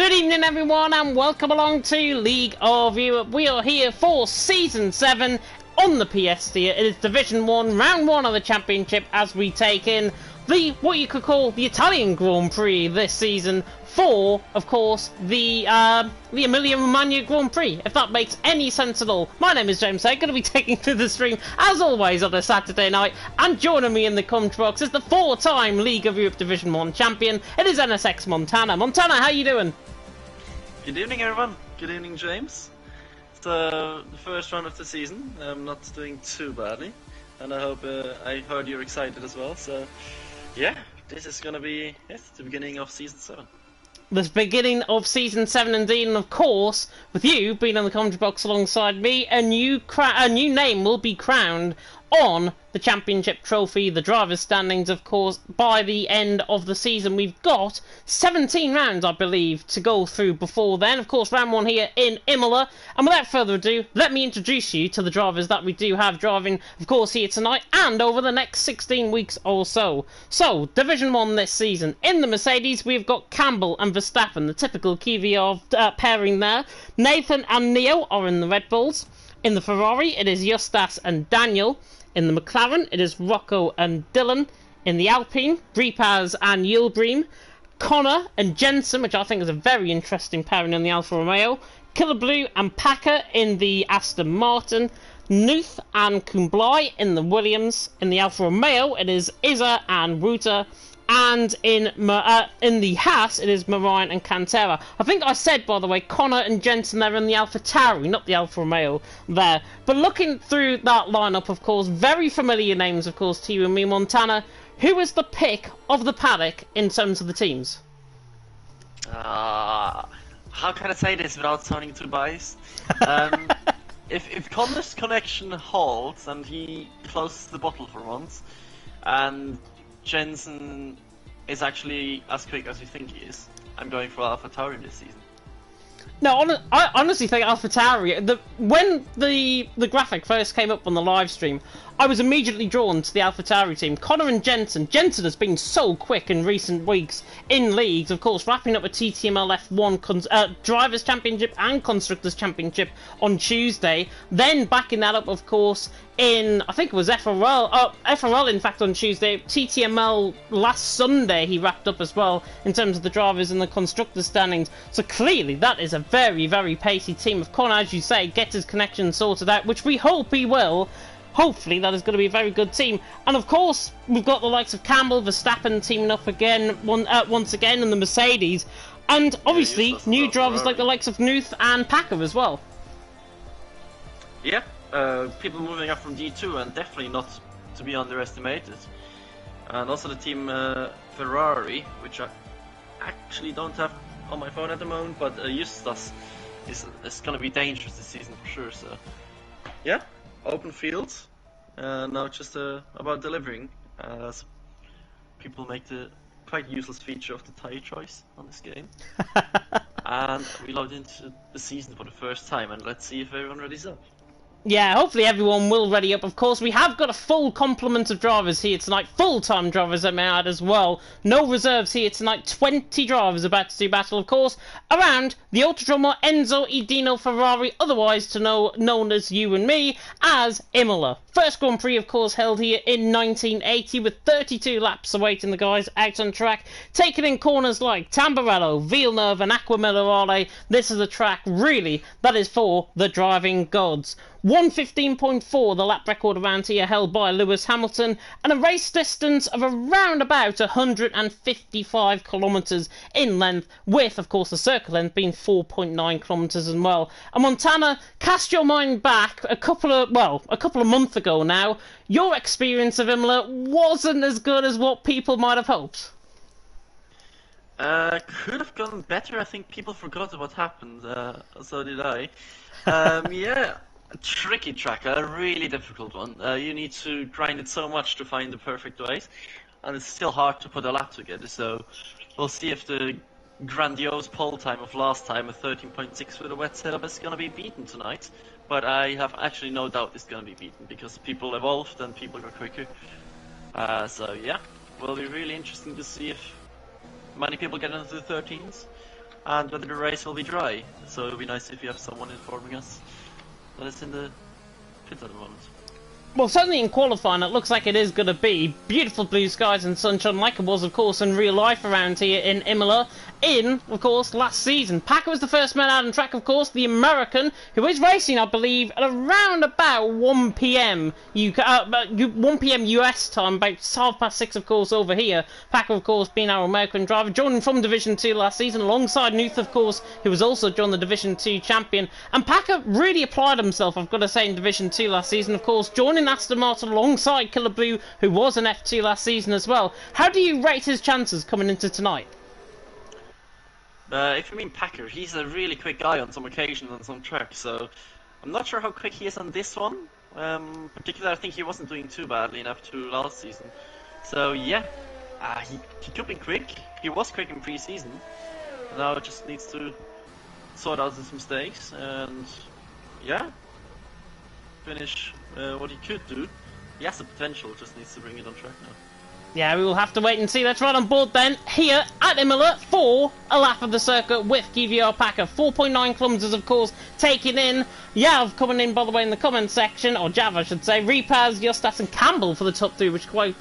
Good evening everyone and welcome along to League of Europe. We are here for Season 7 on the PSD. It is Division 1, Round 1 of the Championship as we take in what you could call the Italian Grand Prix this season for, of course, the Emilia-Romagna Grand Prix, if that makes any sense at all. My name is James Hay, going to be taking through the stream, as always, on a Saturday night, and joining me in the comment box is the four-time League of Europe Division 1 champion. It is NSX Montana. Montana, how you doing? Good evening, everyone. Good evening, James. It's the first run of the season. I'm not doing too badly, and I hope I heard you're excited as well. So, yeah, this is gonna be the beginning of Season 7. The beginning of Season 7 indeed, and of course, with you being on the commentary box alongside me, a new name will be crowned on the championship trophy, the driver's standings, of course, by the end of the season. We've got 17 rounds, I believe, to go through before then. Of course, round 1 here in Imola. And without further ado, let me introduce you to the drivers that we do have driving, of course, here tonight and over the next 16 weeks or so. So, Division 1 this season. In the Mercedes, we've got Campbell and Verstappen, the typical Kvyat pairing there. Nathan and Neo are in the Red Bulls. In the Ferrari, it is Justas and Daniel. In the McLaren, it is Rocco and Dylan. In the Alpine, Gripaz and Yilbream. Connor and Jensen, which I think is a very interesting pairing in the Alfa Romeo. Killer Blue and Packer in the Aston Martin. Nuth and Kumblai in the Williams. In the Alfa Romeo, it is Izza and Ruta. And in the Haas, it is Marine and Cantera. I think I said, by the way, Connor and Jensen there in the Alfa Tauri, not the Alfa Romeo there. But looking through that lineup, of course, very familiar names, of course, to you and me, Montana. Who is the pick of the paddock in terms of the teams? How can I say this without sounding too biased? If Connor's connection holds and he closes the bottle for once, and Jensen is actually as quick as you think he is, I'm going for Alpha Tauri this season. No, I honestly think Alpha Tauri, when the graphic first came up on the live stream, I was immediately drawn to the Alpha Tauri team. Connor and Jensen. Jensen has been so quick in recent weeks in leagues, of course, wrapping up a TTML F1 Drivers' Championship and Constructors' Championship on Tuesday. Then backing that up, of course, in, I think it was FRL, in fact, on Tuesday. TTML last Sunday he wrapped up as well in terms of the drivers and the constructors standings. So clearly that is a very, very pacey team. If Connor, as you say, gets his connection sorted out, which we hope he will, hopefully that is going to be a very good team. And of course, we've got the likes of Campbell, Verstappen teaming up again once again in the Mercedes. And obviously, new drivers like the likes of Nuth and Packer as well. Yeah. People moving up from D2 and definitely not to be underestimated. And also the team Ferrari, which I actually don't have on my phone at the moment, but Justas is going to be dangerous this season for sure. So yeah, open fields. Now just about delivering, as people make the quite useless feature of the tyre choice on this game. And we logged into the season for the first time, and let's see if everyone ready's up. Yeah, hopefully everyone will ready up. Of course, we have got a full complement of drivers here tonight. Full-time drivers, I may add, as well. No reserves here tonight. 20 drivers about to do battle, of course, around the Autodromo Enzo Edino Ferrari, otherwise known as you and me, as Imola. First Grand Prix, of course, held here in 1980, with 32 laps awaiting the guys out on track, taking in corners like Tamburello, Villeneuve and Acqua Minerale. This is a track, really, that is for the driving gods. 1:15.4, the lap record around here held by Lewis Hamilton, and a race distance of around about 155 kilometres in length, with, of course, the circle length being 4.9 kilometres as well. And Montana, cast your mind back a couple of months ago now. Your experience of Imola wasn't as good as what people might have hoped. Could have gone better. I think people forgot what happened, so did I. Yeah. A tricky track, a really difficult one. You need to grind it so much to find the perfect ways, and it's still hard to put a lap together, so we'll see if the grandiose pole time of last time, a 13.6 with a wet setup, is going to be beaten tonight. But I have actually no doubt it's going to be beaten, because people evolved and people got quicker. So yeah, will be really interesting to see if many people get into the 13s. and whether the race will be dry. So it'll be nice if you have someone informing us that is in the pit at the moment. Well, certainly in qualifying, it looks like it is going to be beautiful blue skies and sunshine, like it was, of course, in real life around here in Imola. Of course, last season. Packer was the first man out on track, of course, the American, who is racing, I believe, at around about 1 p.m. 1 p.m. US time, about 6:30, of course, over here. Packer, of course, being our American driver, joining from Division 2 last season, alongside Nuth, of course, who was also joined the Division 2 champion. And Packer really applied himself, I've got to say, in Division 2 last season, of course, joining Aston Martin alongside Killaboo, who was an F2 last season as well. How do you rate his chances coming into tonight? If you mean Packer, he's a really quick guy on some occasions on some tracks, so I'm not sure how quick he is on this one. Particularly, I think he wasn't doing too badly in F2 last season. So yeah, he could be quick. He was quick in pre-season. Now just needs to sort out his mistakes and yeah, finish what he could do. He has the potential, just needs to bring it on track now. Yeah, we will have to wait and see. Let's ride on board then, here at Imola, for a lap of the circuit with GVR Packer. 4.9 kilometres, of course, taking in. Yav coming in, by the way, in the comment section, or Jav, I should say. Repaz, Justas and Campbell for the top three, which could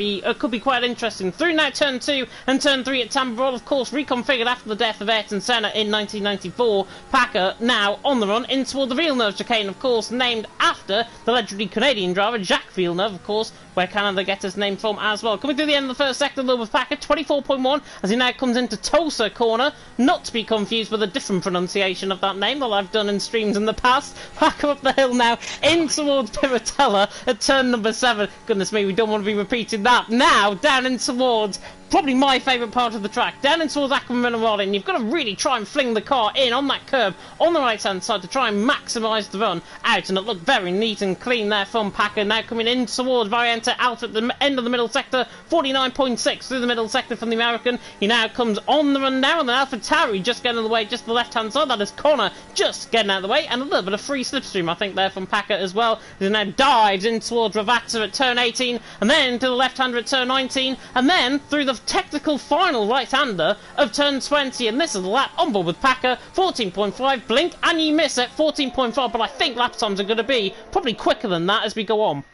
be quite interesting. Through now turn 2 and turn 3 at Tamburello, of course, reconfigured after the death of Ayrton Senna in 1994. Packer now on the run in toward the Villeneuve chicane, of course, named after the legendary Canadian driver Jacques Villeneuve, of course, where Canada gets its name from as well. Coming through the end of the first sector, though, with Packer, 24.1, as he now comes into Tosa corner, not to be confused with a different pronunciation of that name that I've done in streams in the past. Packer up the hill now, in towards Piratella at turn number 7. Goodness me, we don't want to be repeating that. Now, down in towards probably my favourite part of the track, down in towards Acqua Minerale, and you've got to really try and fling the car in on that curb on the right hand side to try and maximise the run out, and it looked very neat and clean there from Packer. Now coming in towards Variante out at the end of the middle sector, 49.6 through the middle sector from the American. He now comes on the run now, and then AlphaTauri just getting in the way, just the left hand side. That is Connor just getting out of the way, and a little bit of free slipstream I think there from Packer as well. He now dives in towards Ravazza at turn 18, and then to the left hander at turn 19, and then through the technical final right-hander of turn 20, and this is the lap on board with Packer. 14.5, blink and you miss it, 14.5, but I think lap times are going to be probably quicker than that as we go on.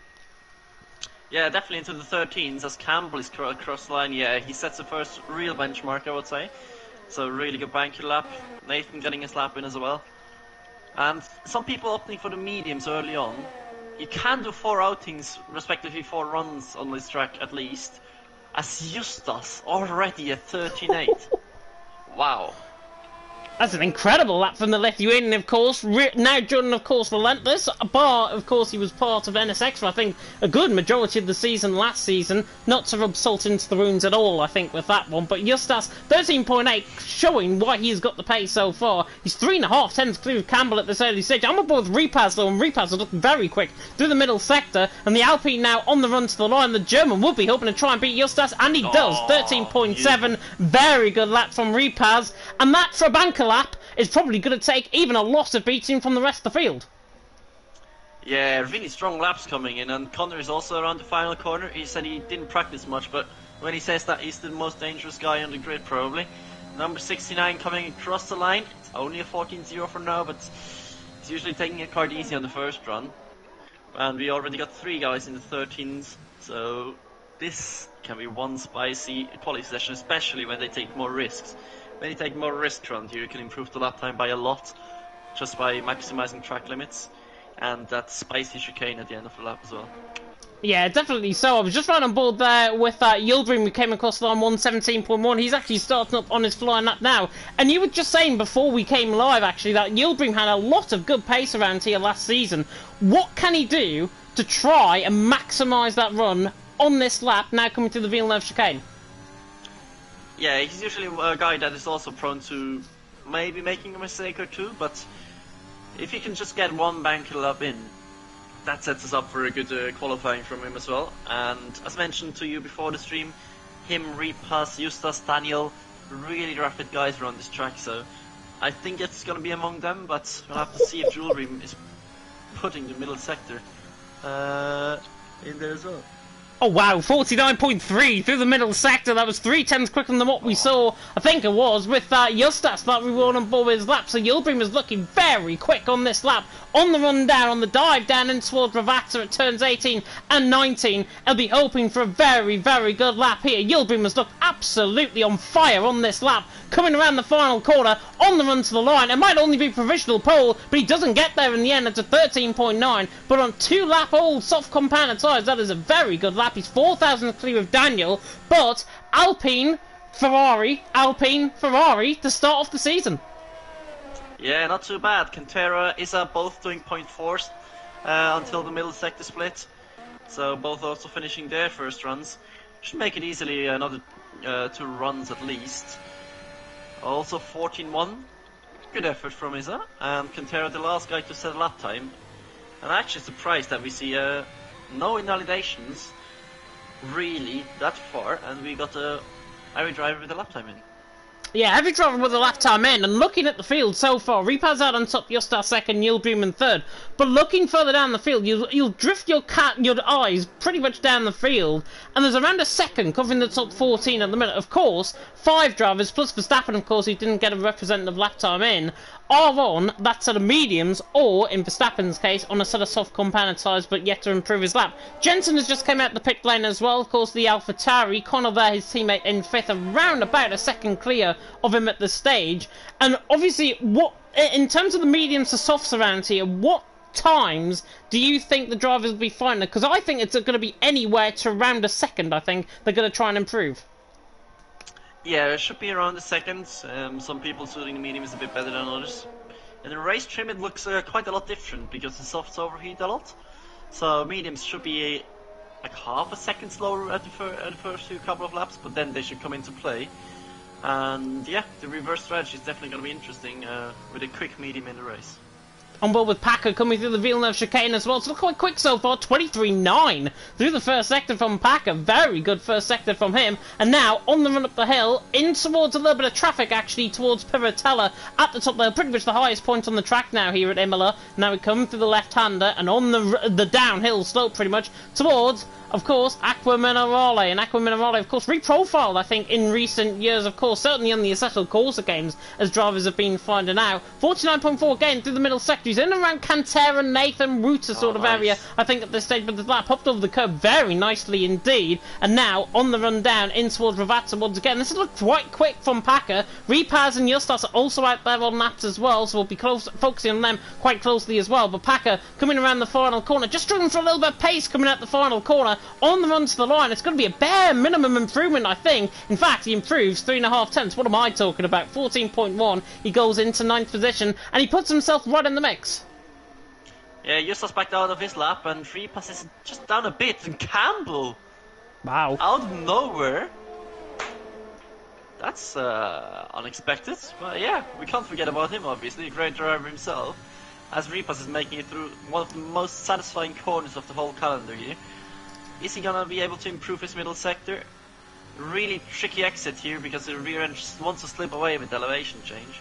Yeah, definitely into the 13s as Campbell is across the line. Yeah, he sets the first real benchmark, I would say. So really good banker lap. Nathan getting his lap in as well. And some people opting for the mediums early on. You can do 4 outings, respectively 4 runs on this track at least. As Justas already at 13.8. Wow. That's an incredible lap from the Lithuanian, of course. Now Jordan, of course, relentless. Bar, of course, he was part of NSX for, I think, a good majority of the season last season. Not to rub salt into the wounds at all, I think, with that one. But Justas, 13.8, showing why he's got the pace so far. He's 3.5 tenths clear of Campbell at this early stage. I'm aboard with Repaz, though, and Repaz has looked very quick through the middle sector. And the Alpine now on the run to the line. The German would be hoping to try and beat Justas, and he does. 13.7, very good lap from Repaz. And that, for a banker lap, is probably going to take even a lot of beating from the rest of the field. Yeah, really strong laps coming in, and Connor is also around the final corner. He said he didn't practice much, but when he says that, he's the most dangerous guy on the grid probably. Number 69 coming across the line. It's only a 14-0 for now, but he's usually taking it quite easy on the first run. And we already got 3 guys in the 13s, so this can be one spicy quality session, especially when they take more risks. When you take more risk around here, you can improve the lap time by a lot, just by maximizing track limits, and that spicy chicane at the end of the lap as well. Yeah, definitely so. I was just right on board there with Yildirim, who came across the line 117.1. He's actually starting up on his flying lap now. And you were just saying before we came live, actually, that Yildirim had a lot of good pace around here last season. What can he do to try and maximise that run on this lap now coming to the Villeneuve chicane? Yeah, he's usually a guy that is also prone to maybe making a mistake or two, but if he can just get one banker lap in, that sets us up for a good qualifying from him as well. And as mentioned to you before the stream, him, Repaz, Justas, Daniel, really rapid guys around this track, so I think it's going to be among them, but we'll have to see if Jewelry is putting the middle sector in there as well. Oh wow, 49.3 through the middle sector. That was 3/10 quicker than what we saw, I think it was, with Justas that we were on board with his lap. So Yildirim was looking very quick on this lap. On the run down, on the dive down in towards Ravata at turns 18 and 19. He'll be hoping for a very, very good lap here. Yildirim was looked absolutely on fire on this lap. Coming around the final corner, on the run to the line. It might only be provisional pole, but he doesn't get there in the end. It's a 13.9. But on 2-lap old soft compounded tyres, that is a very good lap. He's 4,000 clear of Daniel, but Alpine, Ferrari to start off the season. Yeah, not too bad. Cantera, Isa both doing 0.4s until the middle sector split. So both also finishing their first runs. Should make it easily another 2 runs at least. Also 14-1. Good effort from Isa. And Cantera, the last guy to set a lap time. And I'm actually surprised that we see no invalidations really that far, and we got every driver with a lap time in. Yeah, every driver with a lap time in, and looking at the field so far, Repaz out on top, Justas second, Yildirim in third. But looking further down the field, you'll drift your eyes pretty much down the field, and there's around a second covering the top 14 at the minute. Of course, 5 drivers, plus Verstappen, of course, who didn't get a representative lap time in, are on that set of mediums, or, in Verstappen's case, on a set of soft compounded tyres, but yet to improve his lap. Jensen has just come out the pit lane as well, of course, the AlphaTauri. Connor there, his teammate, in 5th, around about a second clear of him at this stage. And obviously, what in terms of the mediums to softs around here, what times do you think the drivers will be finding? Because I think it's going to be anywhere to around a second, I think, they're going to try and improve. Yeah, it should be around a second. Some people suiting the medium is a bit better than others. In the race trim it looks quite a lot different because the softs overheat a lot. So mediums should be like half a second slower at the first few couple of laps, but then they should come into play. And yeah, the reverse strategy is definitely going to be interesting with a quick medium in the race. On board with Packer coming through the Villeneuve chicane as well. It's quite quick so far, 23.9 through the first sector from Packer. Very good first sector from him. And now, on the run up the hill, in towards a little bit of traffic actually, towards Piratella. At the top there, pretty much the highest point on the track now here at Imola. Now we come through the left-hander and on the downhill slope pretty much, towards, of course, Aqua Minerale. And Aqua Minerale, of course, reprofiled, I think, in recent years, of course, certainly on the Assetto Corsa games, as drivers have been finding out. 49.4 again through the middle sector. He's in around Cantera, Nathan, Ruta sort of area, I think, at this stage, but the lap hopped over the curb very nicely indeed. And now, on the run down, in towards Ravata once again. This has looked quite quick from Packer. Repaz and Justas are also out there on laps as well, so we'll be focusing on them quite closely as well. But Packer coming around the final corner, just struggling for a little bit of pace coming out the final corner. On the run to the line, it's going to be a bare minimum improvement, I think. In fact, he improves 3.5 tenths. What am I talking about? 14.1. He goes into 9th position, and he puts himself right in the mix. Yeah, Justas backed out of his lap, and Repaz is just down a bit. And Campbell, wow, out of nowhere. That's unexpected. But yeah, we can't forget about him, obviously. A great driver himself. As Repaz is making it through one of the most satisfying corners of the whole calendar year. Is he gonna be able to improve his middle sector? Really tricky exit here because the rear end just wants to slip away with the elevation change.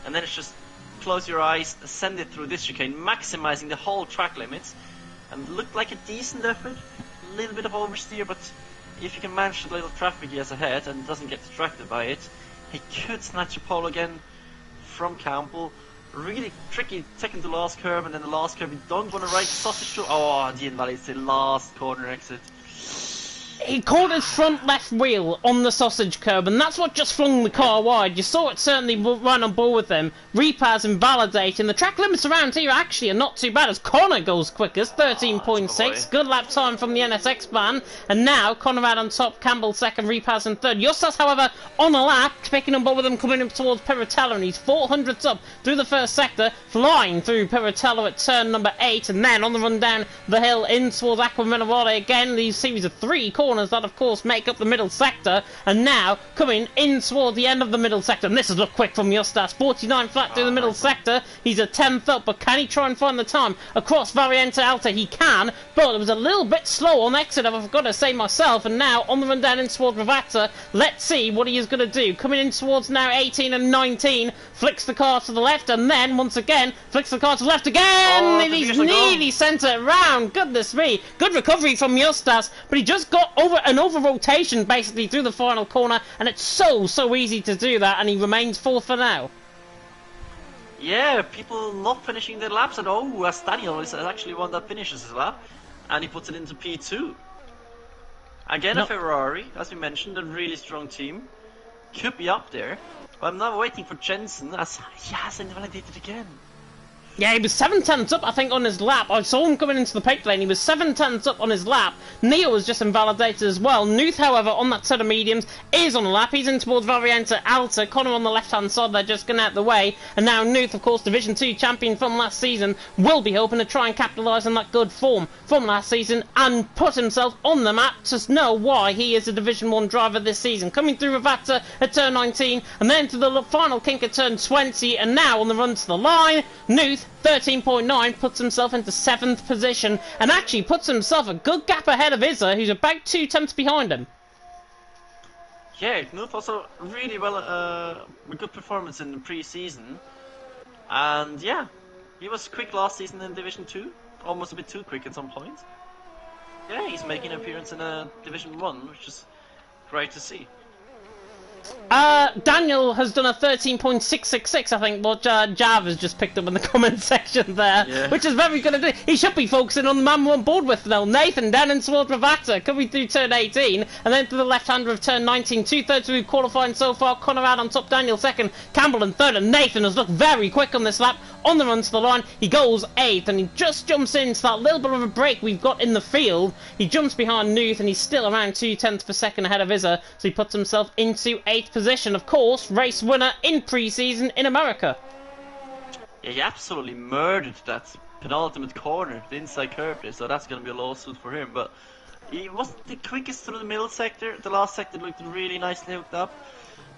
And then it's just close your eyes, send it through this chicane, maximizing the whole track limits. And looked like a decent effort. A little bit of oversteer, but if you can manage the little traffic he has ahead and doesn't get distracted by it, he could snatch a pole again from Campbell. Really tricky second to last curve, and then the last curve you don't want to ride sausage to. Oh, the invalid, the last corner exit. He caught his front left wheel on the sausage curb, and that's what just flung the car wide. You saw it certainly run on board with them. Repaz invalidating. The track limits around here actually are not too bad as Connor goes quickest, 13.6. Good lap time from the NSX van. And now Connor out on top, Campbell second, Repaz in third. Justas, however, on a lap, picking on board with them, coming up towards Piratella, and he's 400s up through the first sector, flying through Piratella at turn number 8, and then on the run down the hill in towards Aqua Minerale again. These series of 3 corners corners that, of course, make up the middle sector. And now coming in toward the end of the middle sector. And this has looked quick from Justas. 49 flat through the middle sector. He's a 10th up, but can he try and find the time across Variante Alta? He can, but it was a little bit slow on exit, I've got to say myself. And now on the run down in toward Ravata. Let's see what he is going to do. Coming in towards now 18 and 19. Flicks the car to the left, and then once again flicks the car to the left again. And he's nearly sent it round. Goodness me. Good recovery from Justas, but he just got an over rotation basically through the final corner, and it's so easy to do that, and he remains fourth for now. Yeah, people not finishing their laps, and Daniel is actually one that finishes his lap, and he puts it into P2. Again, a Ferrari, as we mentioned, a really strong team. Could be up there. But I'm now waiting for Jensen, as he has invalidated again. Yeah, he was 7/10 up, I think, on his lap. I saw him coming into the pit lane. He was 7/10 up on his lap. Neo was just invalidated as well. Nuth, however, on that set of mediums, is on the lap. He's in towards Variante Alta. Connor on the left-hand side, they're just going out the way. And now Nuth, of course, Division 2 champion from last season, will be hoping to try and capitalise on that good form from last season and put himself on the map to know why he is a Division 1 driver this season. Coming through Ravata at turn 19, and then to the final kink at turn 20, and now on the run to the line, Nuth, 13.9, puts himself into 7th position and actually puts himself a good gap ahead of Izza, who's about 2 tenths behind him. Yeah, Knuth also really well, a good performance in the pre-season. And yeah, he was quick last season in Division 2, almost a bit too quick at some point. Yeah, he's making an appearance in Division 1, which is great to see. Daniel has done a 13.666, I think, what Jav has just picked up in the comment section there, which is very good indeed. He should be focusing on the man we're on board with now. Nathan down in towards Ravata, coming through turn 18, and then to the left-hander of turn 19. 2/3 through qualifying so far. Conrad on top, Daniel second, Campbell in third, and Nathan has looked very quick on this lap. On the run to the line, he goes 8th, and he just jumps into that little bit of a break we've got in the field. He jumps behind Nuth, and he's still around 2 tenths per second ahead of Izza, so he puts himself into 8th position. Of course, race winner in pre-season in America. Yeah, he absolutely murdered that penultimate corner, the inside curve there, so that's going to be a lawsuit for him. But he wasn't the quickest through the middle sector. The last sector looked really nicely hooked up,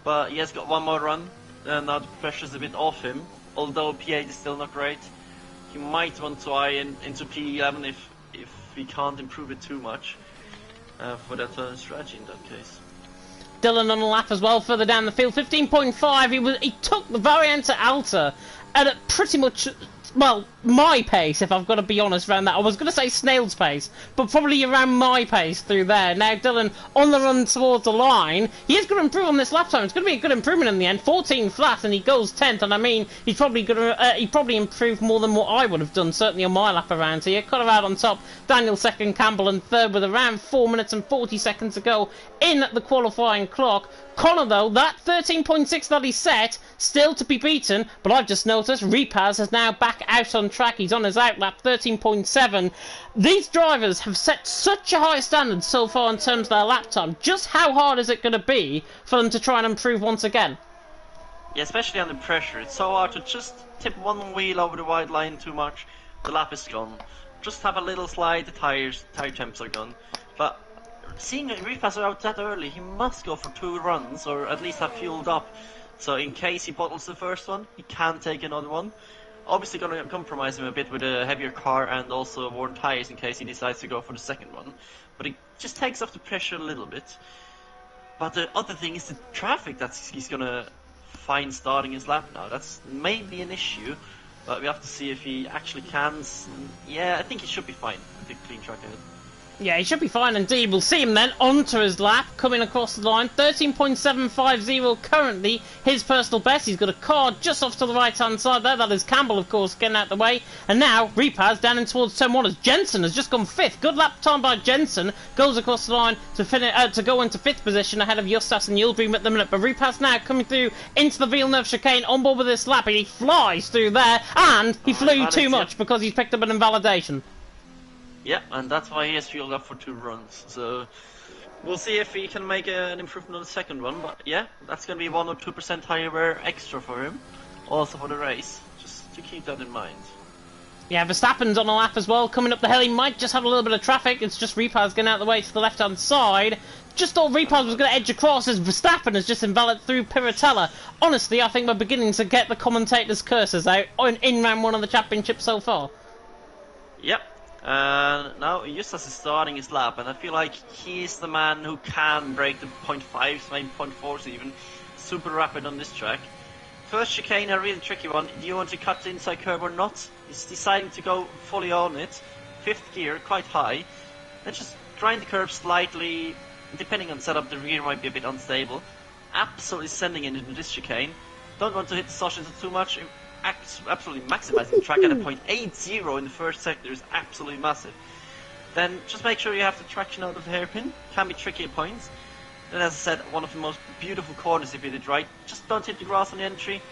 but he has got one more run, and now the pressure's a bit off him. Although P8 is still not great, he might want to eye into P11 if he can't improve it too much for that strategy in that case. Dylan on the lap as well, further down the field, 15.5. He took the Variante Alta at a pretty much, well, my pace, if I've got to be honest around that. I was going to say snail's pace, but probably around my pace through there. Now Dylan on the run towards the line. He is going to improve on this lap time. It's going to be a good improvement in the end. 14 flat, and he goes 10th. And I mean, he's probably going to he probably improved more than what I would have done, certainly on my lap around here. Conrad on top, Daniel second, Campbell in third, with around 4 minutes and 40 seconds to go in the qualifying clock. Connor, though, that 13.6 that he set, still to be beaten, but I've just noticed Repaz is now back out on track. He's on his outlap, 13.7. These drivers have set such a high standard so far in terms of their lap time. Just how hard is it going to be for them to try and improve once again? Yeah, especially under pressure. It's so hard to just tip one wheel over the wide line too much, the lap is gone. Just have a little slide, the tire temps are gone. But seeing Repaz out that early, he must go for 2 runs, or at least have fueled up. So in case he bottles the first one, he can take another one. Obviously going to compromise him a bit with a heavier car and also worn tires in case he decides to go for the second one. But it just takes off the pressure a little bit. But the other thing is the traffic that he's going to find starting his lap now. That's maybe an issue, but we have to see if he actually can. Yeah, I think he should be fine with the clean track ahead. Yeah, he should be fine indeed. We'll see him then onto his lap, coming across the line. 13.750 currently, his personal best. He's got a car just off to the right-hand side there. That is Campbell, of course, getting out the way. And now, Repaz down in towards turn 1 as Jensen has just gone 5th. Good lap time by Jensen. Goes across the line to go into 5th position ahead of Justas and Yildirim at the minute. But Repaz now coming through into the Villeneuve chicane on board with this lap. And he flies through there. And he flew too much because he's picked up an invalidation. Yeah, and that's why he has fueled up for 2 runs. So we'll see if he can make an improvement on the second one. But yeah, that's going to be 1 or 2% higher wear extra for him, also for the race. Just to keep that in mind. Yeah, Verstappen's on a lap as well, coming up the hill. He might just have a little bit of traffic. It's just Repaz getting out of the way to the left-hand side. Just thought Repaz was going to edge across as Verstappen has just invalid through Piratella. Honestly, I think we're beginning to get the commentators' curses out in round 1 of the championship so far. Yep. Now Justas is starting his lap, and I feel like he's the man who can break the 0.5s, maybe 0.4s even. Super rapid on this track. First chicane, a really tricky one. Do you want to cut the inside curve or not? He's deciding to go fully on it. 5th gear, quite high. Then just grind the curve slightly. Depending on setup, the rear might be a bit unstable. Absolutely sending it into this chicane. Don't want to hit the Sachs too much. Absolutely maximizing the track at a 0.80 in the first sector is absolutely massive. Then just make sure you have the traction out of the hairpin. Can be tricky at points. Then, as I said, one of the most beautiful corners if you did right. Just don't hit the grass on the entry.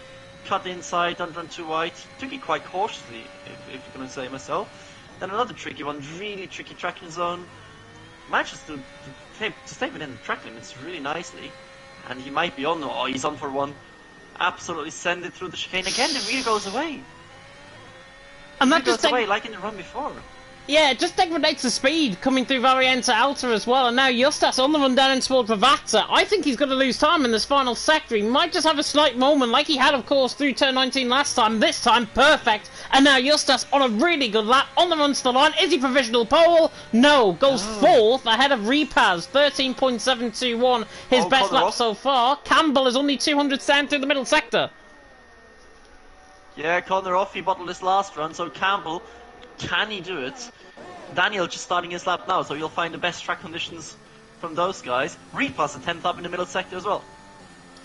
Cut the inside, don't run too wide. Took it quite cautiously, if you're going to say myself. Then another tricky one, really tricky tracking zone. Manages to stay within the track limits really nicely. And he might be on, oh, he's on for one. Absolutely send it through the chicane. Again, the rear goes away. And that Rear just goes away like in the run before. Yeah, it just degrades the speed coming through Varianta Alta as well, and now Justas on the run down in towards Ravazza. I think he's going to lose time in this final sector. He might just have a slight moment, like he had, of course, through turn 19 last time. This time, perfect. And now Justas on a really good lap, on the run to the line. Is he provisional pole? No, goes 4th ahead of Repaz, 13.721, his best lap so far. Campbell is only 200 down through the middle sector. Yeah, Connor off, he bottled his last run, so Campbell, can he do it? Daniel just starting his lap now, so you'll find the best track conditions from those guys. Repaz a 10th up in the middle sector as well.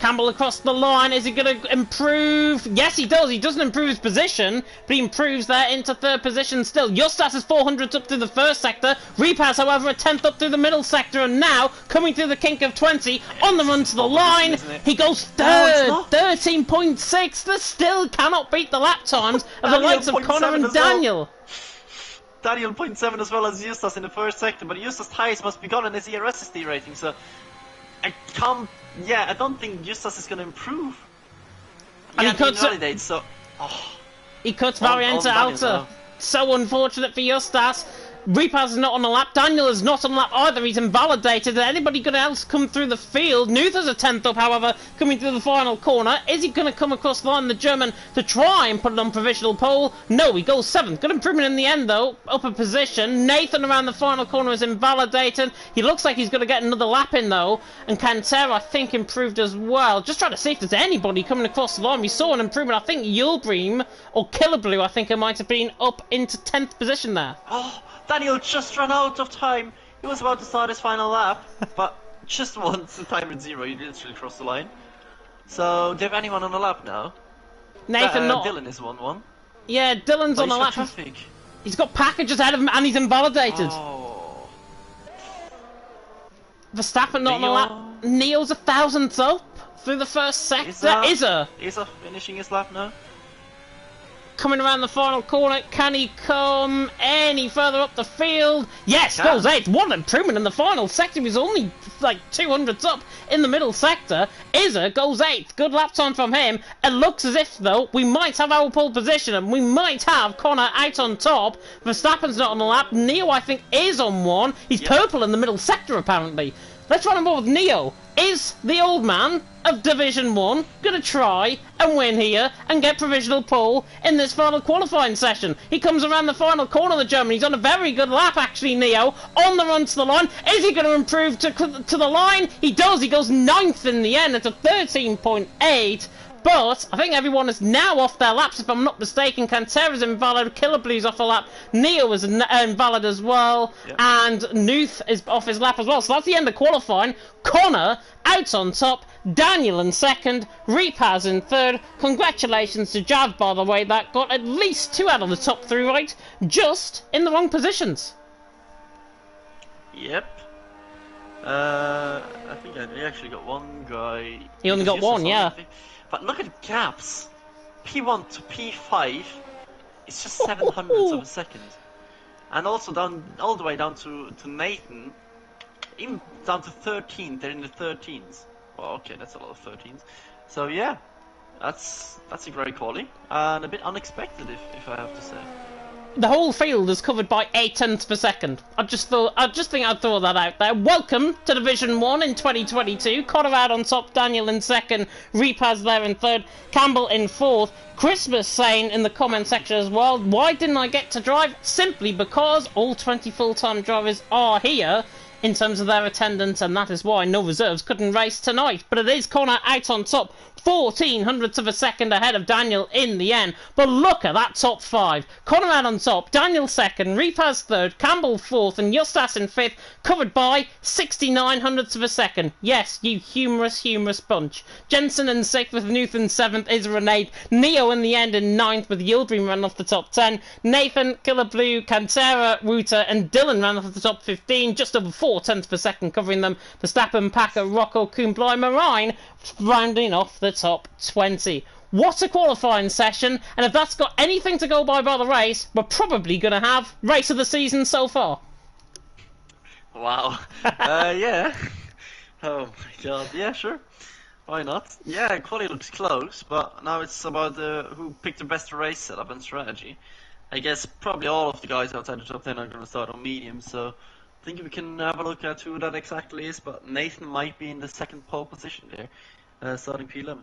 Campbell across the line, is he going to improve? Yes, he does. He doesn't improve his position, but he improves there into 3rd position still. Justas is 400 up through the first sector. Repaz, however, a 10th up through the middle sector, and now coming through the kink of 20 on the run to the line. He goes 3rd, 13.6. This still cannot beat the lap times of the likes of Connor and Daniel. Daniel 0.7 as well as Justas in the first sector, but Justas' ties must be gone in his ERSSD rating, so I don't think Justas is going to improve. And he cuts validate, so he cuts Varianta Alta. So unfortunate for Justas. Repaz is not on the lap. Daniel is not on the lap either. He's invalidated. Anybody else come through the field? Noother's a 10th up, however, coming through the final corner. Is he going to come across the line, the German, to try and put it on provisional pole? No, he goes 7th. Good improvement in the end, though. Upper position. Nathan around the final corner is invalidated. He looks like he's going to get another lap in, though. And Cantera, I think, improved as well. Just trying to see if there's anybody coming across the line. We saw an improvement. I think Yulbream, or Killablu, I think it might have been, up into 10th position there. Oh, Daniel just ran out of time. He was about to start his final lap, but just once the timer at 0, he literally crossed the line. So, do you have anyone on the lap now? Nathan, not. Dylan is 1-1. Yeah, Dylan's on the lap. Traffic. He's got packages ahead of him and he's invalidated. Oh. Verstappen not on the lap. Neil's 1,000th up through the first sector. Izza finishing his lap now. Coming around the final corner, can he come any further up the field? Yes, goes 8th. What an improvement in the final sector. He's only like 200s up in the middle sector. Izza goes 8th. Good lap time from him. It looks as if, though, we might have our pole position and we might have Connor out on top. Verstappen's not on the lap. Neo, I think, is on one. He's purple in the middle sector, apparently. Let's run him over with Neo. Is the old man of Division 1 going to try and win here and get provisional pole in this final qualifying session? He comes around the final corner of the German. He's on a very good lap, actually, Neo. On the run to the line. Is he going to improve to the line? He does. He goes 9th in the end. It's a 13.8. But I think everyone is now off their laps, if I'm not mistaken. Cantera's invalid, Killablu's off the lap, Neo is invalid as well, and Nuth is off his lap as well. So that's the end of qualifying. Connor out on top, Daniel in 2nd, Repaz in 3rd. Congratulations to Jav, by the way, that got at least 2 out of the top 3 right, just in the wrong positions. Yep. I think I actually got one guy. He only got one, yeah. But look at gaps. P1 to P5 it's just 700ths of a second. And also down all the way down to Nathan, even down to 13th, they're in the 13s. Well, okay, that's a lot of 13s. So yeah, that's a great quality and a bit unexpected if I have to say. the whole field is covered by 0.8 per second. I just think I'd throw that out there. Welcome to Division 1 in 2022. Conrad on top, Daniel in second, Repaz there in third, Campbell in fourth. Christmas saying in the comment section as well, why didn't I get to drive? Simply because all 20 full-time drivers are here in terms of their attendance, and that is why no reserves couldn't race tonight. But it is Connor out on top, 14 hundredths of a second ahead of Daniel in the end. But look at that top five. Conrad on top, Daniel second, Repaz third, Campbell fourth, and Justas in fifth, covered by 69 hundredths of a second. Yes, you humorous bunch. Jensen in sixth with Newton seventh, Isra in eighth, Neo in the end in ninth with Yildirim running off the top 10, Nathan, Killer Blue, Cantera, Ruta, and Dylan ran off the top 15, just over 4/10 per second covering them. Verstappen, Packer, Rocco, Kumbly, Marine rounding off the top 20. What a qualifying session, and if that's got anything to go by the race, we're probably going to have race of the season so far. Wow. Yeah. Oh my god. Yeah, sure. Why not? Yeah, quality looks close, but now it's about who picked the best race setup and strategy. I guess probably all of the guys outside the top 10 are going to start on medium, so I think we can have a look at who that exactly is, but Nathan might be in the second pole position there, starting P11.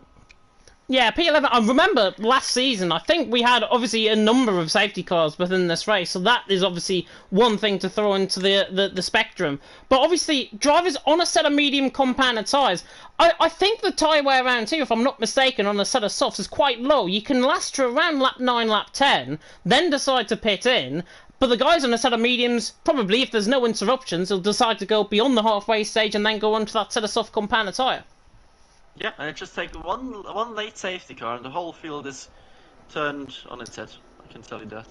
Yeah, P11, I remember last season, I think we had obviously a number of safety cars within this race, so that is obviously one thing to throw into the spectrum. But obviously, drivers on a set of medium compounded tyres, I think the tyre wear around here, if I'm not mistaken, on a set of softs is quite low. You can last to around lap 9, lap 10, then decide to pit in. But the guys on a set of mediums, probably if there's no interruptions, will decide to go beyond the halfway stage and then go onto that set of soft compounded tyre. Yeah, and it just takes one late safety car and the whole field is turned on its head. I can tell you that.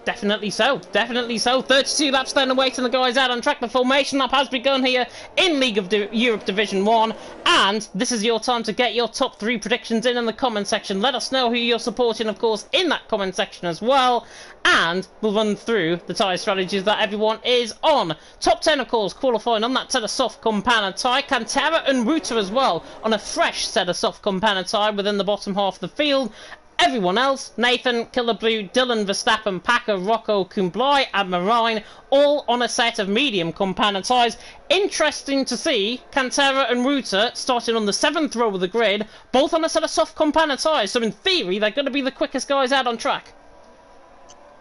Definitely so, definitely so. 32 laps then awaiting the guys out on track. The formation lap has begun here in League of Europe Division 1. And this is your time to get your top 3 predictions in the comment section. Let us know who you're supporting, of course, in that comment section as well. And we'll run through the tyre strategies that everyone is on. Top 10, of course, qualifying on that set of soft compounded tyre. Cantera and Ruta as well on a fresh set of soft compounded tyre within the bottom half of the field. Everyone else, Nathan, Killer Blue, Dylan, Verstappen, Packer, Rocco, Kumbly and Marine, all on a set of medium compounded tyres. Interesting to see Cantera and Ruta starting on the 7th row of the grid, both on a set of soft compounded tyres, so in theory they're going to be the quickest guys out on track.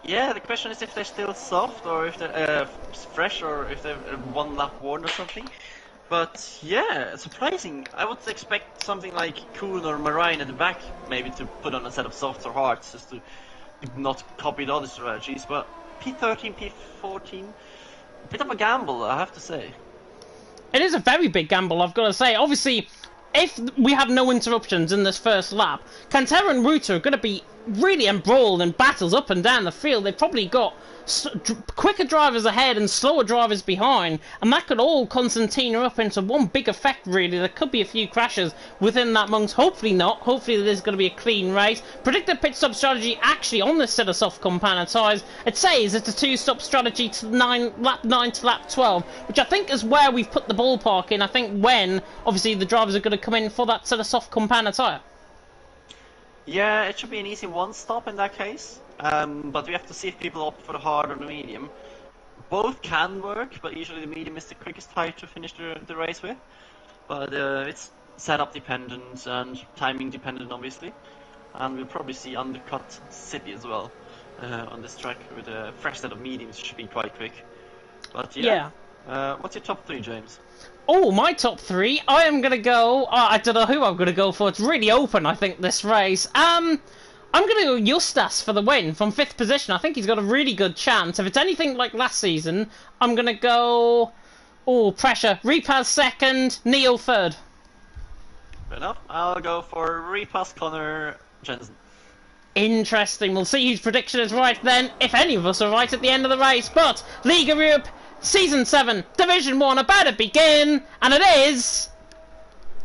Yeah, the question is if they're still soft or if they're fresh or if they're one lap worn or something. But yeah, surprising. I would expect something like Kuhn or Marine at the back, maybe to put on a set of softs or hards, just to not copy the other strategies. But P13, P14, a bit of a gamble, I have to say. It is a very big gamble, I've got to say. Obviously, if we have no interruptions in this first lap, Cantera and Ruta are going to be really embroiled in battles up and down the field. They've probably got quicker drivers ahead and slower drivers behind, and that could all concertina up into one big effect, really. There could be a few crashes within that amongst. Hopefully not. Hopefully there's going to be a clean race. Predicted pit stop strategy actually on this set of soft compounded tyres, it says it's a 2-stop strategy to lap 9 to lap 12, which I think is where we've put the ballpark in. I think when obviously the drivers are going to come in for that set of soft compounded tyre. Yeah, it should be an easy one stop in that case. But we have to see if people opt for the hard or the medium. Both can work, but usually the medium is the quickest tyre to finish the race with. But it's setup dependent and timing dependent, obviously. And we'll probably see undercut City as well on this track with a fresh set of mediums, should be quite quick. But yeah. What's your top 3, James? Oh, my top 3. I am going to go... I don't know who I'm going to go for. It's really open, I think, this race. I'm going to go Justas for the win from 5th position. I think he's got a really good chance. If it's anything like last season, I'm going to go... Oh, pressure. Repaz 2nd, Neo 3rd. Fair enough. I'll go for Repaz, Connor, Jensen. Interesting. We'll see whose prediction is right then, if any of us are right at the end of the race. But League of Europe, Season 7, Division 1 about to begin, and it is...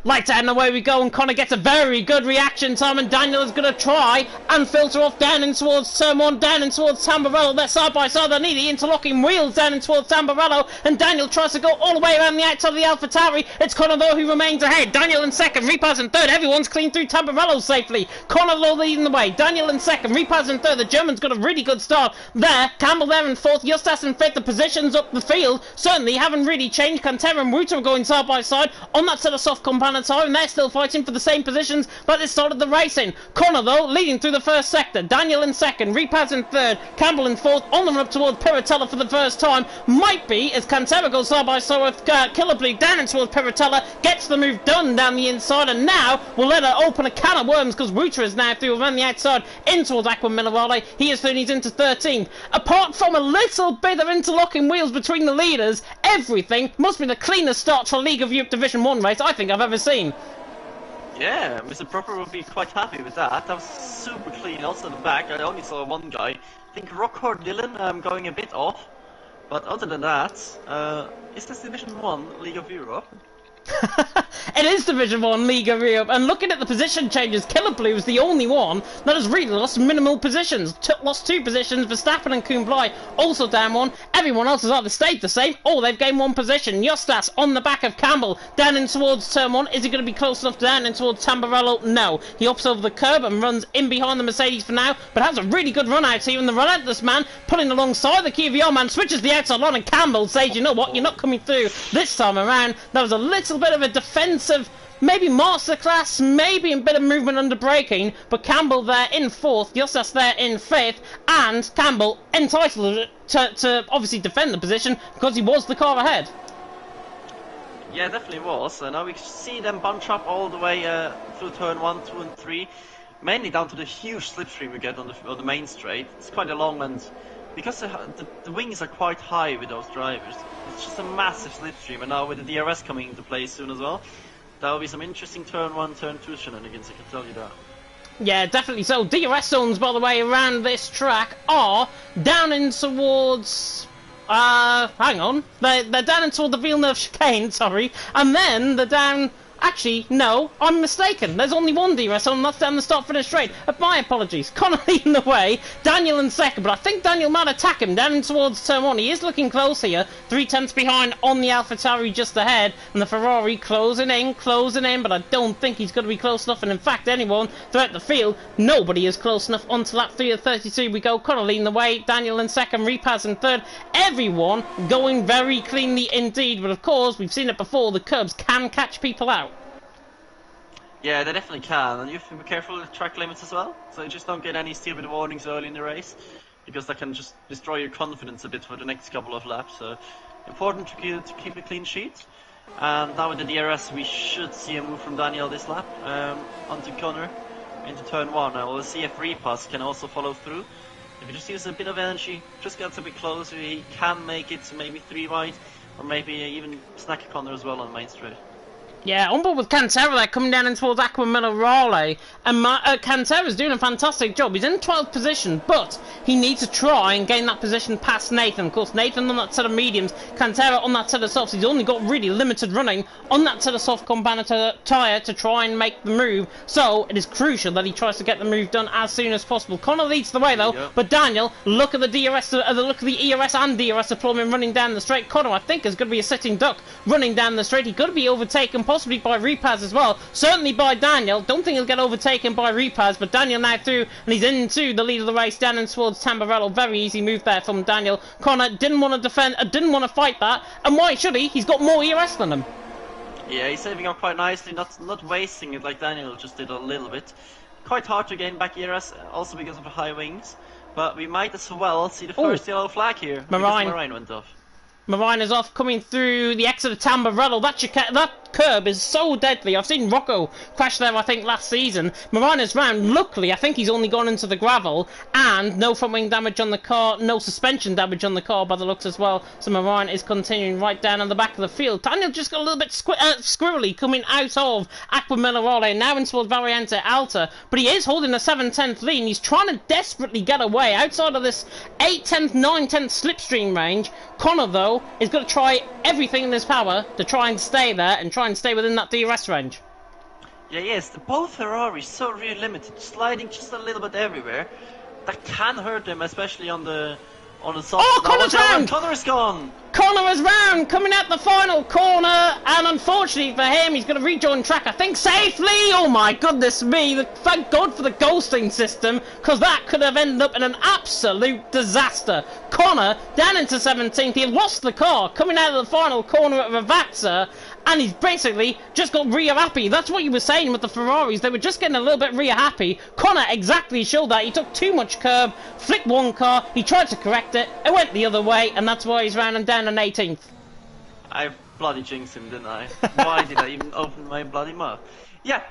Lights out and away we go, and Connor gets a very good reaction time, and Daniel is going to try and filter off down in towards turn 1, down in towards Tamburello. They're side by side, they need the interlocking wheels down in towards Tamburello, and Daniel tries to go all the way around the outside of the AlphaTauri. It's Connor though who remains ahead. Daniel in second, Repaz in third. Everyone's clean through Tamburello safely. Connor though leading the way. Daniel in second, Repaz in third. The German's got a really good start there. Campbell there in fourth, Justas in fifth. The positions up the field certainly haven't really changed. Cantera and Ruta are going side by side on that set of soft Companatore, and they're still fighting for the same positions that they started the race in. Connor though leading through the first sector. Daniel in second, Repaz in third, Campbell in fourth, on the run up towards Piratella for the first time. Might be as Cantera goes side by side with Killablee down in towards Piratella, gets the move done down the inside, and now we'll let her open a can of worms because Ruta is now through around the outside in towards Aqua Minerale. He is through and he's into 13th. Apart from a little bit of interlocking wheels between the leaders, everything must be the cleanest start to a League of Europe Division 1 race I think I've ever seen. Yeah, Mr. Proper will be quite happy with that. That was super clean. Also in the back, I only saw one guy. I think Rockhard Dylan going a bit off. But other than that, is this Division 1 League of Europe? It is Division 1 League of Europe, and looking at the position changes, Killer Blue is the only one that has really lost minimal positions. Lost 2 positions, Verstappen and Koen Blij also down 1. Everyone else has either stayed the same or they've gained 1 position. Justas on the back of Campbell down in towards turn 1. Is he going to be close enough down in towards Tamburello? No. He hops over the curb and runs in behind the Mercedes for now, but has a really good run out here, and the relentless man pulling alongside the Kia man switches the outside line, and Campbell says, you know what, you're not coming through this time around. That was a little bit of a defensive, maybe masterclass, maybe a bit of movement under braking, but Campbell there in 4th, Justas there in 5th, and Campbell entitled to obviously defend the position because he was the car ahead. Yeah, definitely was. Now we see them bunch up all the way through turn 1, 2 and 3, mainly down to the huge slipstream we get on the main straight. It's quite a long, and because the wings are quite high with those drivers, it's just a massive slipstream, and now with the DRS coming into play soon as well, there will be some interesting turn 1, turn 2 shenanigans, I can tell you that. Yeah, definitely so. DRS zones, by the way, around this track are down in towards... hang on. They're down in toward the Villeneuve chicane, sorry, and then they're down... Actually, no, I'm mistaken. There's only one DRS zone, and that's down the start-finish straight. My apologies. Connor leading the way, Daniel in second, but I think Daniel might attack him down towards turn 1. He is looking close here, 3 tenths behind on the AlphaTauri just ahead, and the Ferrari closing in, but I don't think he's going to be close enough, and in fact, anyone throughout the field, nobody is close enough. Onto lap 3 of 32 we go. Connor leading the way, Daniel in second, Repaz in third. Everyone going very cleanly indeed, but of course, we've seen it before, the curbs can catch people out. Yeah, they definitely can, and you have to be careful with track limits as well, so you just don't get any stupid warnings early in the race, because that can just destroy your confidence a bit for the next couple of laps. So important to keep a clean sheet. And now with the DRS we should see a move from Daniel this lap onto Connor into turn 1. Now we'll see if Repaz can also follow through. If he just uses a bit of energy, just gets a bit closer, he can make it to maybe 3 wide, or maybe even snack Connor as well on main straight. Yeah, on board with Cantera there, coming down in towards Aqua Minerale, and Cantera's doing a fantastic job. He's in 12th position, but he needs to try and gain that position past Nathan. Of course, Nathan on that set of mediums, Cantera on that set of softs. He's only got really limited running on that set of soft Companatore tyre to try and make the move, so it is crucial that he tries to get the move done as soon as possible. Connor leads the way though, yep. But Daniel, look at the DRS, look at the ERS and DRS deployment running down the straight. Connor, I think, is going to be a sitting duck running down the straight. He's going to be overtaken, possibly by Repaz as well, certainly by Daniel. Don't think he'll get overtaken by Repaz, but Daniel now through, and he's into the lead of the race down in towards Tamburello. Very easy move there from Daniel. Connor didn't want to defend, didn't want to fight that, and why should he? He's got more ERS than him. Yeah, he's saving up quite nicely, not wasting it like Daniel just did a little bit. Quite hard to gain back ERS, also because of the high wings, but we might as well see the first yellow flag here. Marine went off. Marine is off, coming through the exit of Tamburello. That curb is so deadly. I've seen Rocco crash there, I think, last season. Marine is round. Luckily, I think he's only gone into the gravel, and no front wing damage on the car, no suspension damage on the car by the looks as well. So Marine is continuing right down on the back of the field. Daniel just got a little bit squirrely coming out of Aqua Minerale, now in towards Variante Alta, but he is holding a 7/10 lead, and he's trying to desperately get away outside of this 8/10, 9/10 slipstream range. Connor, though, is going to try everything in his power to try and stay there and try and stay within that DRS range. Yeah, yes, both Ferraris so really limited, sliding just a little bit everywhere. That can hurt them, especially on the soft. Oh, Connor's round! Connor's gone! Connor is round, coming out the final corner, and unfortunately for him, he's going to rejoin track, I think, safely. Oh my goodness me, thank God for the ghosting system, because that could have ended up in an absolute disaster. Connor down into 17th, he lost the car, coming out of the final corner at Ravazza, and he's basically just got rear happy. That's what you were saying with the Ferraris, they were just getting a little bit rear happy. Connor exactly showed that. He took too much curb, flicked one car, he tried to correct it, it went the other way, and that's why he's rounding down on 18th. I bloody jinxed him, didn't I? Why did I even open my bloody mouth? Yeah.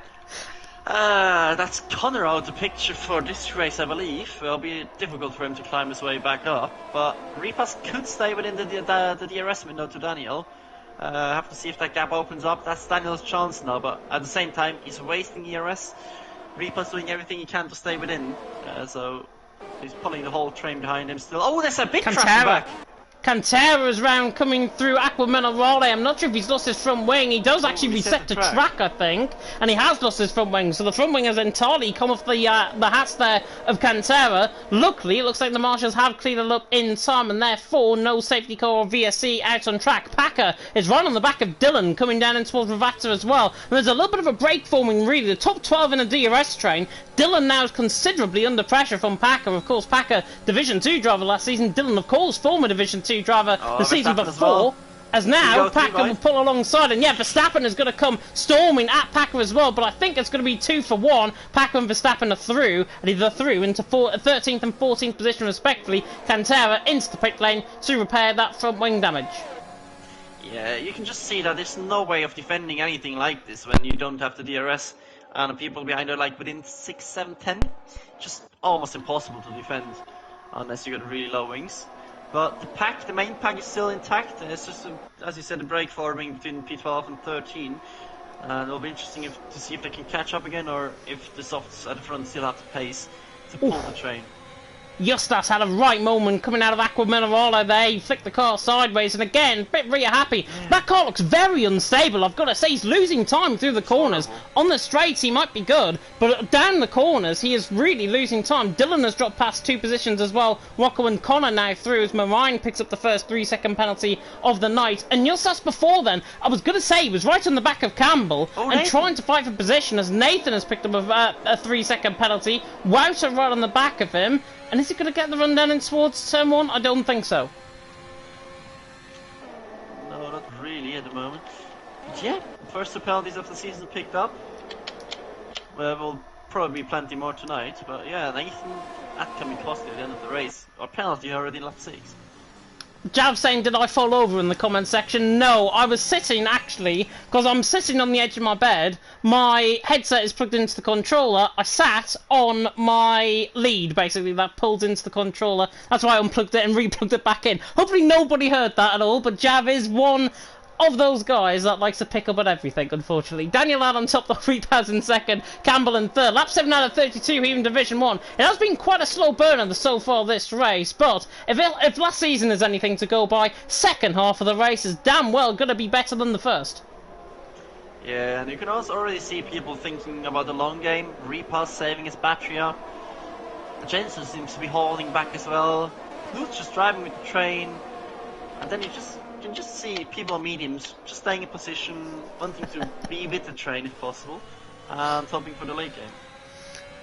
That's Connor out of the picture for this race, I believe. It'll be difficult for him to climb his way back up, but Repas could stay within the DRS window to Daniel. Have to see if that gap opens up. That's Daniel's chance now, but at the same time, he's wasting ERS. Repas doing everything he can to stay within, so he's pulling the whole train behind him still. Oh, there's a big traffic back. Cantera's round coming through Aqua Minerale. I'm not sure if he's lost his front wing. He does actually reset the track, I think, and he has lost his front wing. So the front wing has entirely come off the hats there of Cantera. Luckily, it looks like the marshals have cleared it up in time, and therefore no safety car or VSC out on track. Packer is right on the back of Dylan, coming down in towards Ravazza as well. And there's a little bit of a break forming, really. The top 12 in a DRS train. Dylan now is considerably under pressure from Packer. Of course, Packer, Division 2 driver last season. Dylan, of course, former Division 2 driver the season before. As now, Packer will pull alongside, and yeah, Verstappen is going to come storming at Packer as well, but I think it's going to be 2 for 1. Packer and Verstappen are through, and either through into 13th and 14th position respectively. Cantera into the pit lane to repair that front wing damage. Yeah, you can just see that there's no way of defending anything like this when you don't have the DRS. And the people behind are like within 6, 7, 10. Just almost impossible to defend unless you got really low wings. But the main pack is still intact. It's just, as you said, a break forming between P12 and 13. And it'll be interesting to see if they can catch up again, or if the softs at the front still have the pace to pull the train. Justas had a right moment coming out of Aqua Minerale there. He flicked the car sideways, and again, a bit rear happy. Yeah. That car looks very unstable, I've got to say. He's losing time through the corners. On the straights, he might be good, but down the corners, he is really losing time. Dylan has dropped past 2 positions as well. Rocco and Connor now through as Marine picks up the first 3-second penalty of the night. And Justas before then, I was going to say, he was right on the back of Campbell and trying to fight for position as Nathan has picked up a 3-second penalty. Wouter right on the back of him. And is he going to get the run down in towards turn 1? I don't think so. No, not really at the moment. But yeah, first 2 penalties of the season picked up. Well, will probably be plenty more tonight. But yeah, Nathan, that can be costly at the end of the race. Or penalty already in lap 6. Jav saying, did I fall over in the comment section? No, I was sitting actually, because I'm sitting on the edge of my bed. My headset is plugged into the controller. I sat on my lead, basically, that pulls into the controller. That's why I unplugged it and replugged it back in. Hopefully nobody heard that at all, but Jav is one of those guys that likes to pick up on everything, unfortunately. Daniel out on top, the 3,000 second. Campbell in third. Lap 7 out of 32, even Division 1. It has been quite a slow burner so far this race, but if last season is anything to go by, second half of the race is damn well going to be better than the first. Yeah, and you can also already see people thinking about the long game. Repas saving his battery up. Jensen seems to be holding back as well. Luke's just driving with the train. And then you can just see people mediums just staying in position, wanting to be with the train if possible, and hoping for the late game.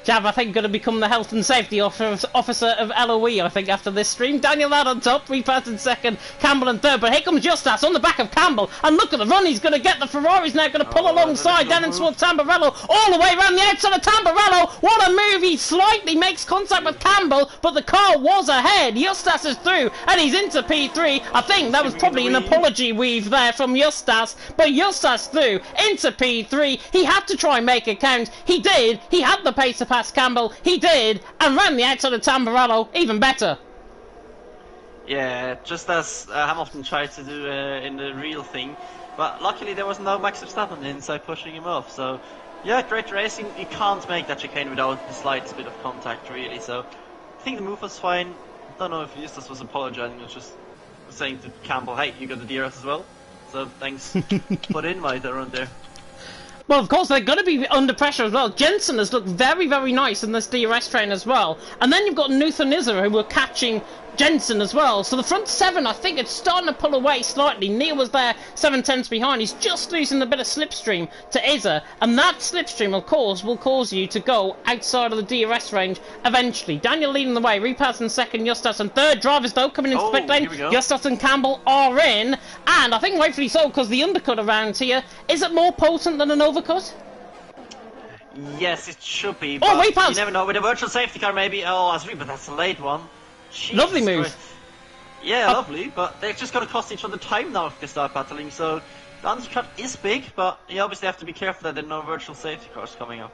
Jav, I think, going to become the health and safety officer of LOE, I think, after this stream. Daniel out on top, Repas in second, Campbell in third, but here comes Justas on the back of Campbell, and look at the run, he's going to get the Ferrari's now, going to pull alongside, down in towards Tamburello, all the way around the outside of Tamburello. What a move, he slightly makes contact with Campbell, but the car was ahead. Justas is through, and he's into P3. I think that was probably an apology weave there from Justas, but Justas through, into P3. He had to try and make it count. He did. He had the pace to pass Campbell, he did, and ran the outside of Tamburello even better. Yeah, just as Hamilton tried to do in the real thing, but luckily there was no Max Verstappen inside pushing him off, so yeah, great racing. You can't make that chicane without the slightest bit of contact, really, so I think the move was fine. I don't know if Justas was apologizing, he was just saying to Campbell, hey, you got the DRS as well, so thanks for the invite around there. Well, of course, they're going to be under pressure as well. Jensen has looked very, very nice in this DRS train as well. And then you've got Nuth and Izza, who were catching Jensen as well. So the front seven, I think it's starting to pull away slightly. Neil was there 7/10 behind. He's just losing a bit of slipstream to Izza. And that slipstream, of course, will cause you to go outside of the DRS range eventually. Daniel leading the way. Repaz in second, Justas in third. Drivers, though, coming into the pit lane. Justas and Campbell are in. And I think rightfully so, because the undercut around here, is it more potent than an overcut? Yes, it should be, but Repaz! You never know. With a virtual safety car, maybe. Oh, but that's a late one. Jesus Lovely move. Christ. Yeah, lovely, but they're just going to cost each other time now if they start battling, so the undercut is big, but you obviously have to be careful that there are no virtual safety cars coming up.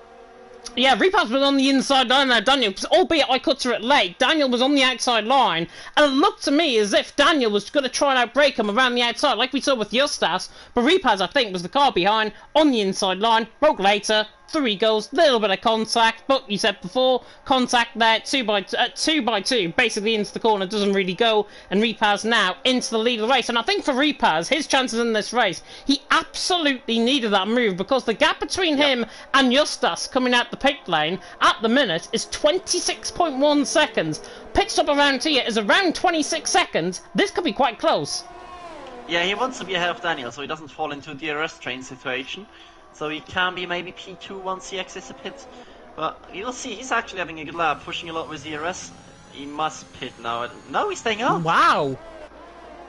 Yeah, Repaz was on the inside line there, Daniel, albeit I cut her at late. Daniel was on the outside line, and it looked to me as if Daniel was going to try and outbrake him around the outside, like we saw with Justas, but Repaz, I think, was the car behind, on the inside line, broke later. Through he goes, little bit of contact, but you said before, contact there, 2x2, basically into the corner, doesn't really go, and Repaz now into the lead of the race. And I think for Repaz, his chances in this race, he absolutely needed that move, because the gap between him and Justas coming out the pit lane at the minute is 26.1 seconds. Pit stop around here is around 26 seconds. This could be quite close. Yeah, he wants to be ahead of Daniel, so he doesn't fall into a DRS train situation. So he can be maybe P2 once he exits the pit. But you'll see, he's actually having a good lap, pushing a lot with DRS. He must pit now. No, he's staying out. Wow.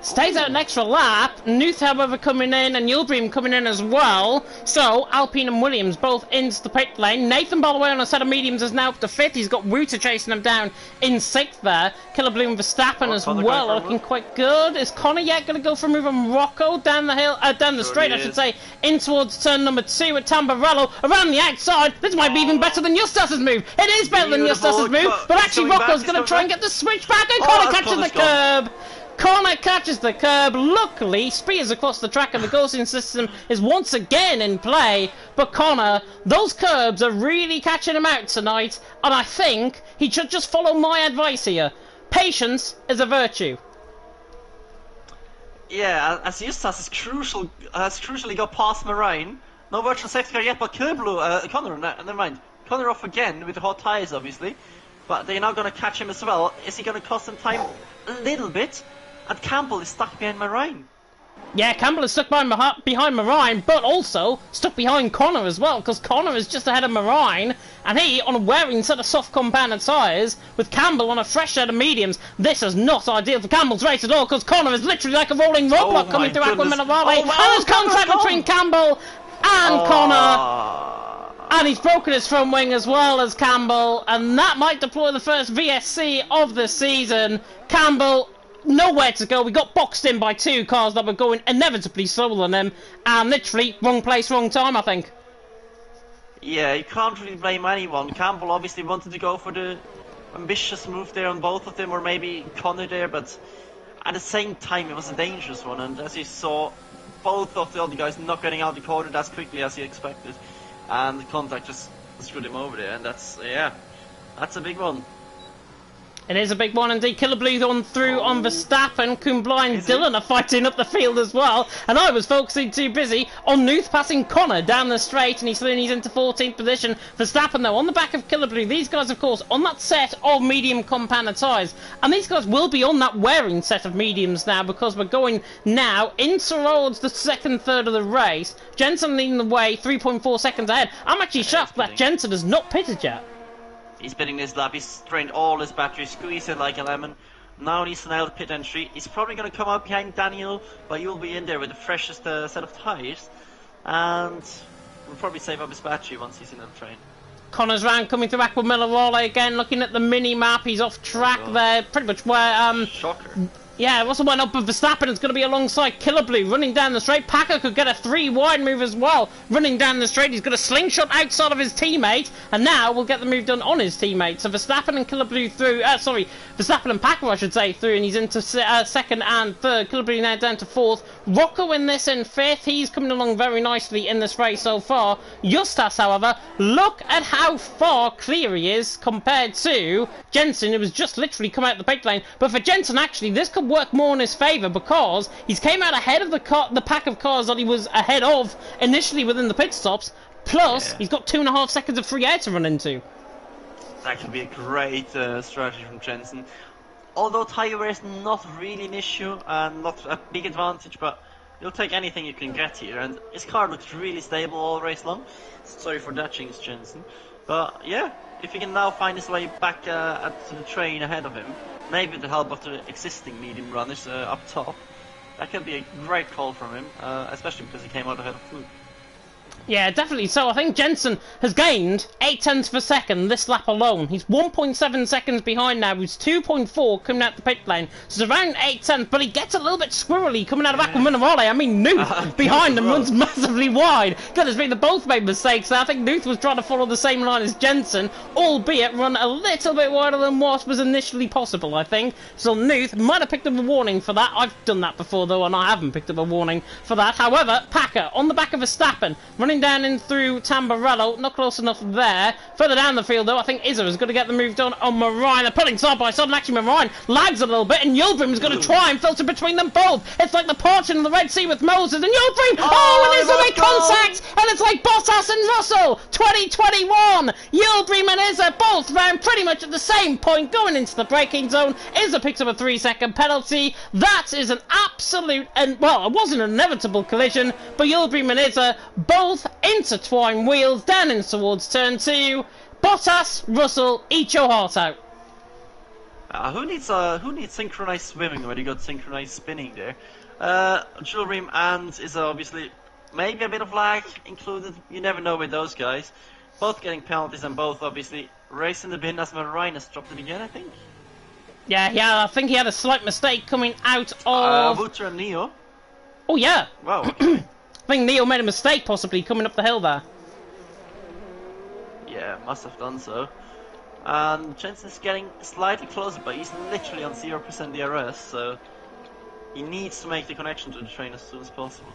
Stays out an extra lap. Nuth, however, coming in, and Yildirim coming in as well. So, Alpine and Williams both into the pit lane. Nathan, by the way, on a set of mediums is now up to 5th. He's got Wouter chasing him down in 6th there. Killer Blue and Verstappen as well, looking quite good. Is Connor yet going to go for a move on Rocco down the hill, down the straight, I should say, in towards turn number 2 at Tamburello. Around the outside, this might be even better than Justas' move. It is better than Justas' move, but actually Rocco's going to try and get the switch back, and Connor catches the curb. Connor catches the curb. Luckily, speeds across the track and the ghosting system is once again in play. But Connor, those curbs are really catching him out tonight, and I think he should just follow my advice here. Patience is a virtue. Yeah, as Justas has crucially got past Marine. No virtual safety car yet, but Connor, never mind. Connor off again with the hot tires, obviously. But they're now going to catch him as well. Is he going to cost him time? A little bit. And Campbell is stuck behind Marine. Yeah, Campbell is stuck behind Marine, but also stuck behind Connor as well, because Connor is just ahead of Marine, and he on a wearing set of soft compounded tyres, with Campbell on a fresh set of mediums. This is not ideal for Campbell's race at all, because Connor is literally like a rolling roadblock coming through Aqua Minerale. And there's contact between Campbell and Connor. And he's broken his front wing as well as Campbell, and that might deploy the first VSC of the season. Campbell, nowhere to go. We got boxed in by 2 cars that were going inevitably slower than him, and literally wrong place, wrong time, I think. Yeah, you can't really blame anyone. Campbell obviously wanted to go for the ambitious move there on both of them, or maybe Connor there, but at the same time it was a dangerous one, and as you saw, both of the other guys not getting out the corner as quickly as he expected, and the contact just screwed him over there, and that's a big one. It is a big one indeed. Killer Blue on through on Verstappen. Kumbla and Dylan are fighting up the field as well. And I was focusing too busy on Nuth passing Connor down the straight, and he's into 14th position. Verstappen though on the back of Killer Blue. These guys of course on that set of medium compounded tyres. And these guys will be on that wearing set of mediums now, because we're going now into towards the second third of the race. Jensen leading the way 3.4 seconds ahead. I'm actually shocked that Jensen has not pitted yet. He's pitting this lap, he's drained all his battery, squeezed it like a lemon. Now he needs to nail the pit entry. He's probably going to come out behind Daniel, but you'll be in there with the freshest set of tyres. And we'll probably save up his battery once he's in the train. Connor's round coming through Aqua Minerale again, looking at the mini-map. He's off track there, pretty much where... Shocker. Yeah, it also went up, but Verstappen is going to be alongside Killer Blue, running down the straight. Packer could get a 3-wide move as well, running down the straight. He's got a slingshot outside of his teammate, and now we'll get the move done on his teammate. So Verstappen and Killer Blue through, Verstappen and Packer, I should say, through, and he's into second and third. Killer Blue now down to 4th. Rocco in this in 5th. He's coming along very nicely in this race so far. Justas, however, look at how far clear he is compared to Jensen, who was just literally come out the pit lane. But for Jensen, actually, this could work more in his favour, because he's came out ahead of the pack of cars that he was ahead of initially within the pit stops. Plus, Yeah. he's got 2.5 seconds of free air to run into. That could be a great strategy from Jensen. Although tire wear is not really an issue and not a big advantage, but you'll take anything you can get here. And his car looks really stable all race long. Sorry for that, Jinx Jensen. But yeah, if he can now find his way back to the train ahead of him, maybe with the help of the existing medium runners up top, that could be a great call from him, especially because he came out ahead of Fluke. Yeah, definitely. So I think Jensen has gained 8 tenths per second this lap alone. He's 1.7 seconds behind now. He's 2.4 coming out the pit lane. So it's around 8 tenths, but he gets a little bit squirrely coming out of Aqua Minerale. I mean, Nuth behind him runs massively wide. Goodness me, they both made mistakes there. I think Nuth was trying to follow the same line as Jensen, albeit run a little bit wider than what was initially possible, I think. So Nuth might have picked up a warning for that. I've done that before, though, and I haven't picked up a warning for that. However, Packer on the back of Verstappen, running down in through Tamburello, not close enough there. Further down the field, though, I think Izzo is going to get the move done on Marine. They're pulling side by side, and actually Marine lags a little bit, and Yildirim is going to try and filter between them both. It's like the parting of the Red Sea with Moses, and Yildirim, and Izzo make contact, and it's like Bottas and Russell, 2021. Yildirim and Izzo both round pretty much at the same point, going into the braking zone. Izzo picks up a 3-second penalty. That is an absolute, and well, it wasn't an inevitable collision, but Yildirim and Izzo both intertwine wheels down in towards turn 2. Bottas, Russell, eat your heart out. Who needs synchronized swimming when you got synchronized spinning there? Yildirim and is obviously maybe a bit of lag included. You never know with those guys. Both getting penalties and both obviously racing the bin as Marine has dropped it again, I think. Yeah, I think he had a slight mistake coming out of Wutter and Neo. Oh yeah. Wow. Okay. I think Neo made a mistake possibly coming up the hill there. Yeah, must have done so. And Jensen's getting slightly closer, but he's literally on 0% DRS, so he needs to make the connection to the train as soon as possible.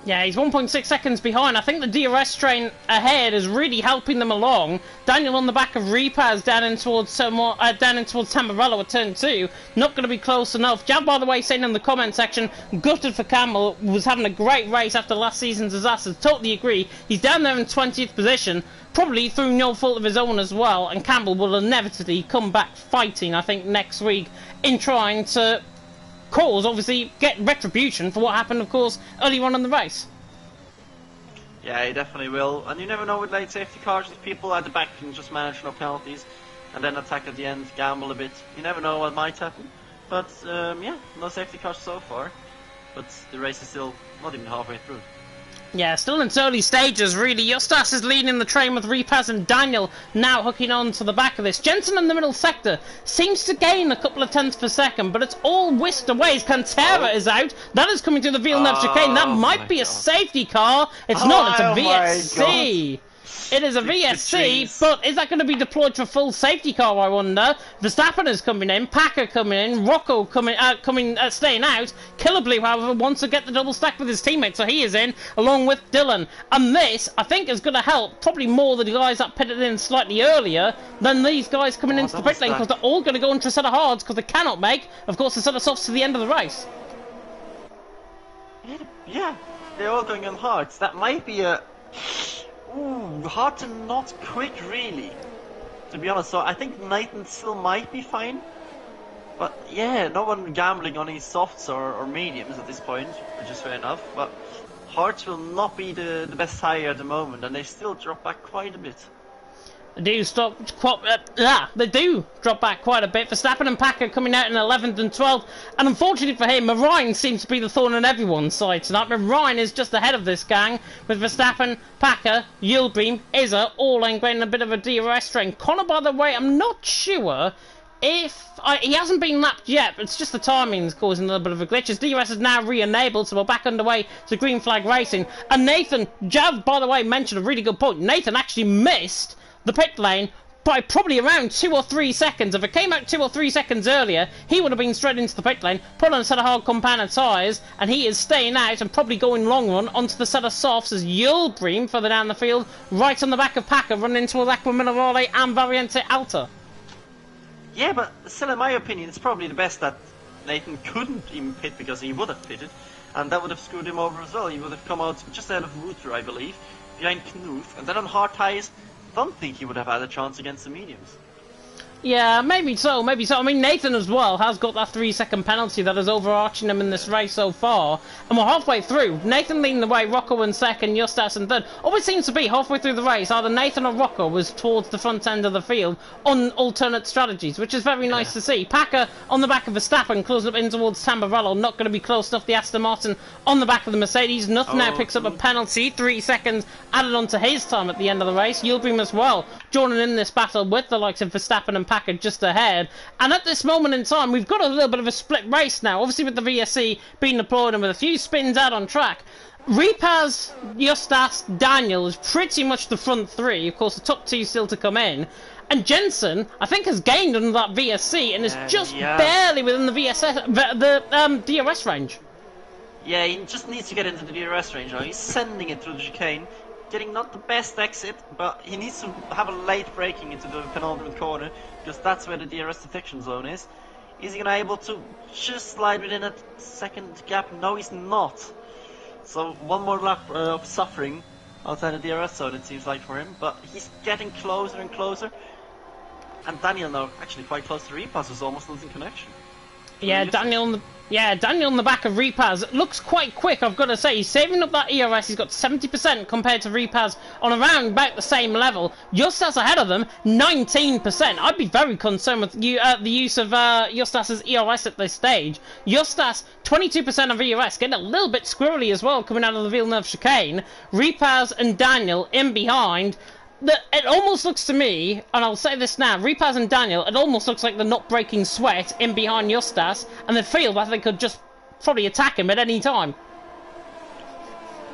Yeah, he's 1.6 seconds behind. I think the DRS train ahead is really helping them along. Daniel on the back of Repaz down in towards Tamburello at turn 2. Not going to be close enough. Jav, by the way, saying in the comment section, gutted for Campbell, was having a great race after last season's disasters. Totally agree. He's down there in 20th position, probably through no fault of his own as well, and Campbell will inevitably come back fighting, I think, next week in trying to obviously get retribution for what happened, of course, early on in the race. Yeah, he definitely will. And you never know with late safety cars, if people at the back can just manage no penalties and then attack at the end, gamble a bit. You never know what might happen. But yeah, no safety cars so far. But the race is still not even halfway through. Yeah, still in its early stages, really. Justas is leading the train with Repaz and Daniel now hooking on to the back of this. Jensen in the middle sector seems to gain a couple of tenths per second, but it's all whisked away. Cantera is out. That is coming to the Villeneuve chicane. That might be a safety car. It's not, it's a VSC. It is a VSC, but is that going to be deployed for full safety car, I wonder? Verstappen is coming in, Packer coming in, Rocco staying out. Killer Blue, however, wants to get the double stack with his teammate, so he is in, along with Dylan. And this, I think, is going to help probably more the guys that pitted in slightly earlier than these guys coming into the pit lane, because they're all going to go into a set of hards, because they cannot make, of course, a set of softs to the end of the race. Yeah, they're all going on hards. That might be a... Ooh, hard to not quit, really, to be honest. So I think Nathan still might be fine, but yeah, no one gambling on his softs or mediums at this point, which is fair enough. But hards will not be the best tire at the moment, and they still drop back quite a bit. They do drop back quite a bit. Verstappen and Packer coming out in 11th and 12th. And unfortunately for him, Marine seems to be the thorn in everyone's side tonight. Marine is just ahead of this gang, with Verstappen, Packer, Yildirim, Izzo all ingrained in a bit of a DRS train. Connor, by the way, I'm not sure if... he hasn't been lapped yet, but it's just the timing's causing a little bit of a glitch. As DRS is now re-enabled, so we're back underway to green flag racing. And Nathan, Jav, by the way, mentioned a really good point. Nathan actually missed the pit lane by probably around 2 or 3 seconds. If it came out 2 or 3 seconds earlier, he would have been straight into the pit lane, put on a set of hard compounded tyres, and he is staying out and probably going long run onto the set of softs as Yildirim further down the field, right on the back of Packer, running into Aqua Minerale and Variante Alta. Yeah, but still, in my opinion, it's probably the best that Nathan couldn't even pit, because he would have pitted, and that would have screwed him over as well. He would have come out just ahead of Wutter, I believe, behind Knuth, and then on hard tyres, don't think he would have had a chance against the mediums. Yeah, maybe so, maybe so. I mean, Nathan as well has got that 3-second penalty that is overarching him in this race so far. And we're halfway through. Nathan leading the way, Rocco in second, Justas in third. Always seems to be halfway through the race, either Nathan or Rocco was towards the front end of the field on alternate strategies, which is very nice to see. Packer on the back of Verstappen, closing up in towards Tamburello, not going to be close enough. The Aston Martin on the back of the Mercedes. Nothing now picks up a penalty, 3 seconds added on to his time at the end of the race. Yildirim as well, joining in this battle with the likes of Verstappen and Packer just ahead. And at this moment in time, we've got a little bit of a split race now, obviously with the VSC being deployed and with a few spins out on track. Repaz, Justas, Daniel is pretty much the front three. Of course, the top two still to come in. And Jensen, I think, has gained under that VSC and is just barely within the DRS range. Yeah, he just needs to get into the DRS range now. He's sending it through the chicane, getting not the best exit, but he needs to have a late braking into the penultimate corner, because that's where the DRS detection zone is. Is he going to be able to just slide within a second gap? No, he's not. So one more lap of suffering outside the DRS zone, it seems like, for him, but he's getting closer and closer. And Daniel now actually quite close to Repaz, is almost losing connection. Yeah, Daniel on the back of Repaz looks quite quick, I've got to say. He's saving up that ERS. He's got 70% compared to Repaz on around about the same level. Justas ahead of them, 19%. I'd be very concerned with the use of Justas's ERS at this stage. Justas, 22% of ERS, getting a little bit squirrely as well coming out of the Villeneuve chicane. Repaz and Daniel in behind. It almost looks to me, and I'll say this now, Repaz and Daniel, it almost looks like they're not breaking sweat in behind Justas, and they feel that they could just probably attack him at any time.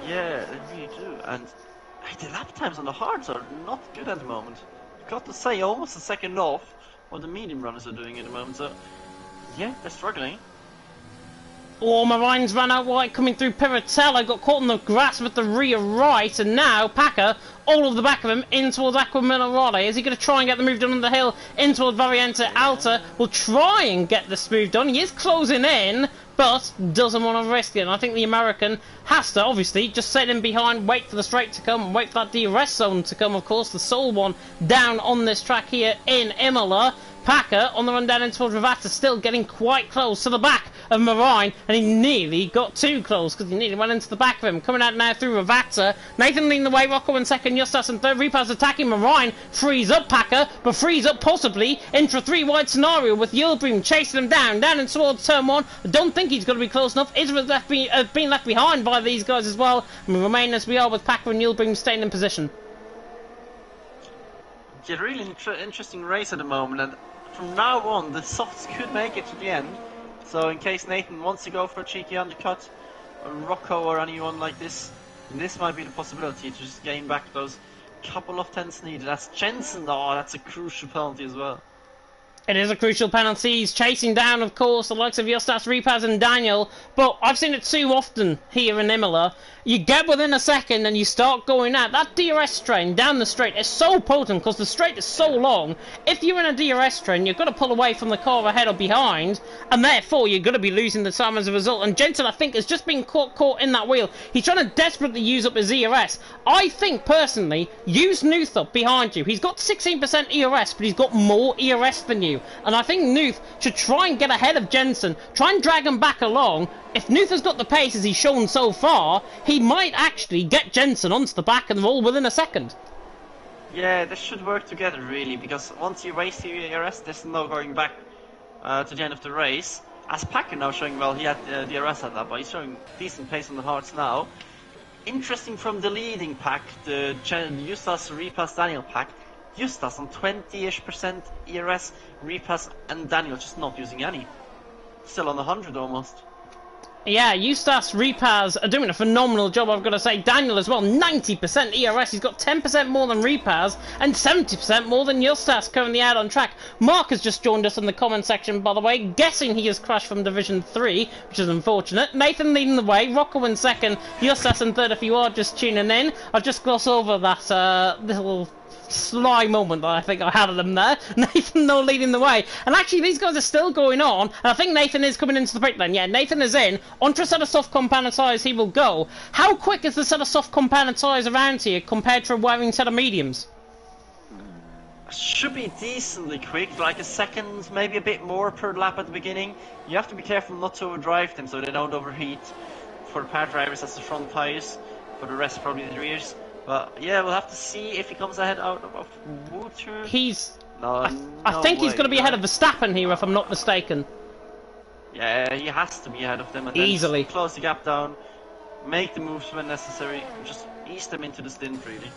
Yeah, they really do, and the lap times on the hards are not good at the moment. Got to say, almost a second off what the medium runners are doing at the moment, so yeah, they're struggling. Oh, Marine's ran out wide coming through Piratella, got caught in the grass with the rear right, and now Packer, all of the back of him, in towards Aqua Minerale. Is he going to try and get the move done on the hill, in towards Variante Alta? Will try and get this move done. He is closing in, but doesn't want to risk it. And I think the American has to, obviously, just sit in behind, wait for the straight to come, and wait for that DRS zone to come, of course, the sole one down on this track here in Imola. Packer on the run down in towards Ravata, still getting quite close to the back of Marine, and he nearly got too close because he nearly went into the back of him. Coming out now through Ravata, Nathan leading the way, Rocco in second, Justas in third, Repaz attacking Marine, frees up Packer, but frees up possibly into a 3-wide scenario with Yildirim chasing him down in towards turn 1. I don't think he's going to be close enough. Israel's being left behind by these guys as well, and we remain as we are with Packer and Yildirim staying in position. Yeah, really interesting race at the moment, and from now on, the softs could make it to the end. So in case Nathan wants to go for a cheeky undercut, or Rocco or anyone like this might be the possibility to just gain back those couple of tenths needed. That's Jensen, oh, that's a crucial penalty as well. It is a crucial penalty. He's chasing down, of course, the likes of Justas, Repaz and Daniel, but I've seen it too often here in Imola. You get within a second and you start going out. That DRS train down the straight is so potent because the straight is so long. If you're in a DRS train, you've got to pull away from the car ahead or behind, and therefore you're going to be losing the time as a result. And Jensen, I think, has just been caught in that wheel. He's trying to desperately use up his ERS. I think, personally, use Knuth up behind you. He's got 16% ERS, but he's got more ERS than you. And I think Knuth should try and get ahead of Jensen, try and drag him back along. If Knuth has got the pace as he's shown so far, he might actually get Jensen onto the back and roll within a second. Yeah, this should work together really, because once you race your ERS, there's no going back to the end of the race. As Packer now showing, well, he had DRS at that, but he's showing decent pace on the hards now. Interesting from the leading pack, the Justas, Repaz, Daniel pack. Justas on 20-ish% ERS, Repaz and Daniel just not using any. Still on 100 almost. Yeah, Justas, Repaz are doing a phenomenal job, I've got to say. Daniel as well, 90% ERS. He's got 10% more than Repaz and 70% more than Justas currently out on track. Mark has just joined us in the comment section, by the way, guessing he has crashed from Division 3, which is unfortunate. Nathan leading the way, Rocco in second, Justas in third if you are just tuning in. I'll just gloss over that little sly moment that I think I had of them there. Nathan though leading the way. And actually these guys are still going on. And I think Nathan is coming into the pit lane. Yeah, Nathan is in. Onto a set of soft compound tyres he will go. How quick is the set of soft compound tyres around here compared to a wearing set of mediums? Should be decently quick, like a second, maybe a bit more per lap at the beginning. You have to be careful not to overdrive them so they don't overheat. For the power drivers, that's the front tyres. For the rest, probably the rears. But yeah, we'll have to see if he comes ahead out of Wouter. He's... No, I think he's going to be ahead of Verstappen here, if I'm not mistaken. Yeah, he has to be ahead of them. And then easily close the gap down, make the moves when necessary, just ease them into the stint, really.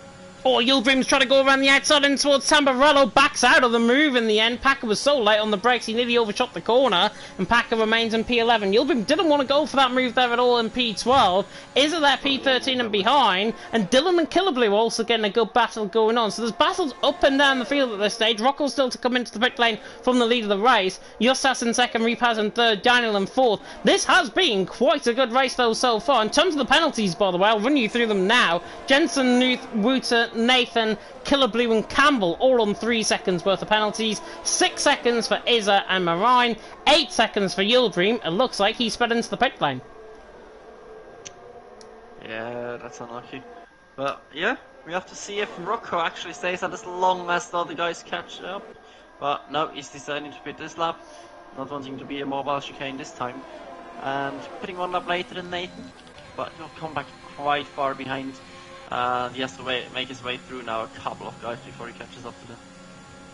Oh, Yildirim's trying to go around the outside and towards Tamburello, backs out of the move in the end. Packer was so late on the brakes, he nearly overshot the corner, and Packer remains in P11. Yildirim didn't want to go for that move there at all in P12. Is it that P13 and behind? And Dylan and Killablu also getting a good battle going on. So there's battles up and down the field at this stage. Rocco still to come into the pit lane from the lead of the race. Justas in second, Repaz in third, Daniel in fourth. This has been quite a good race though so far. In terms of the penalties, by the way, I'll run you through them now. Jensen, Wouter, Nathan, Killablu and Campbell all on 3 seconds worth of penalties. 6 seconds for Izza and Marine. 8 seconds for Yildirim. It looks like he sped into the pit lane. Yeah, that's unlucky. But yeah, we have to see if Rocco actually stays at as long as the other guys catch up. But no, he's deciding to pit this lap. Not wanting to be a mobile chicane this time. And pitting 1 lap later than Nathan. But he'll come back quite far behind. He has to make his way through now a couple of guys before he catches up to them.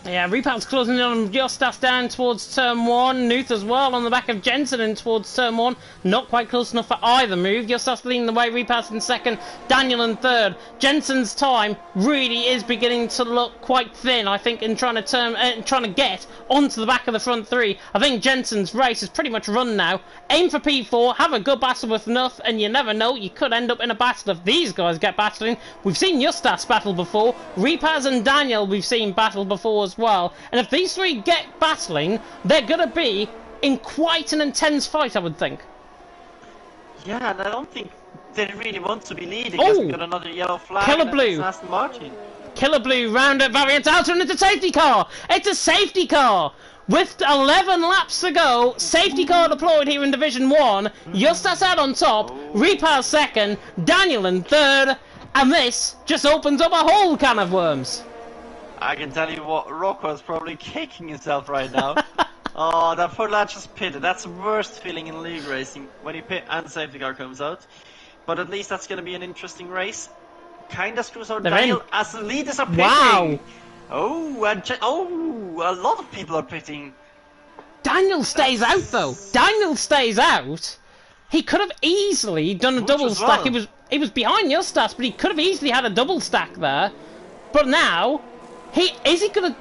Yeah, Repal's closing in on Justas down towards turn 1. Nuth as well on the back of Jensen in towards turn 1. Not quite close enough for either move. Justas leading the way, Repal's in second, Daniel in third. Jensen's time really is beginning to look quite thin, I think, in trying to get onto the back of the front 3. I think Jensen's race is pretty much run now. Aim for P4, have a good battle with Nuth, and you never know, you could end up in a battle if these guys get battling. We've seen Justas battle before. Repaz and Daniel we've seen battle before as well, and if these 3 get battling, they're gonna be in quite an intense fight, I would think. Yeah, and I don't think they really want to be leading. Oh, we got another yellow flag. Killablu. Aston Martin. Killablu round at variant out, and it's a safety car. It's a safety car. With 11 laps to go, safety car deployed here in Division 1. Justas out on top, Repaz second, Daniel in third, and this just opens up a whole can of worms. I can tell you what, Rocco's probably kicking himself right now. Oh, that poor lad just pitted. That's the worst feeling in league racing, when you pit and the safety car comes out. But at least that's going to be an interesting race. Kinda screws out Daniel as the leaders are pitting. Wow. Oh, a lot of people are pitting. Daniel stays out though. Daniel stays out. He could have easily done a double stack. Well. He was behind Justas, but he could have easily had a double stack there. But now, is he gonna?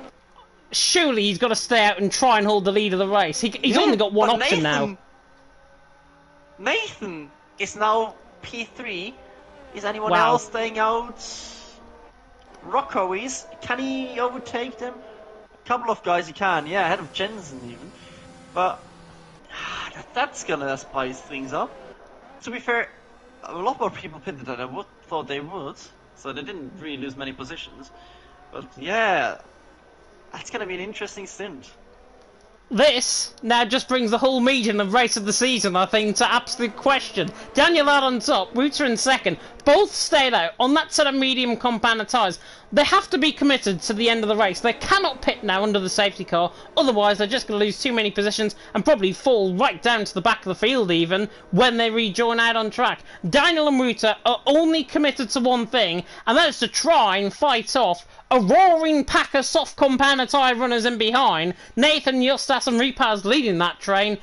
Surely he's got to stay out and try and hold the lead of the race. He's only got one option now. Nathan is now P3. Is anyone else staying out? Rocco is. Can he overtake them? A couple of guys he can, yeah, ahead of Jensen even. But that's gonna spice things up. To be fair, a lot more people pitted than I thought they would, so they didn't really lose many positions. But yeah, that's gonna be an interesting stint. This now just brings the whole median of race of the season, I think, to absolute question. Daniel out on top, Wouter in second. Both stayed out on that set of medium compound tyres. They have to be committed to the end of the race. They cannot pit now under the safety car, otherwise they're just going to lose too many positions and probably fall right down to the back of the field even when they rejoin out on track. Daniel and Wouter are only committed to one thing, and that is to try and fight off a roaring pack of soft compound tyre runners in behind. Nathan, Justas and Repaz leading that train.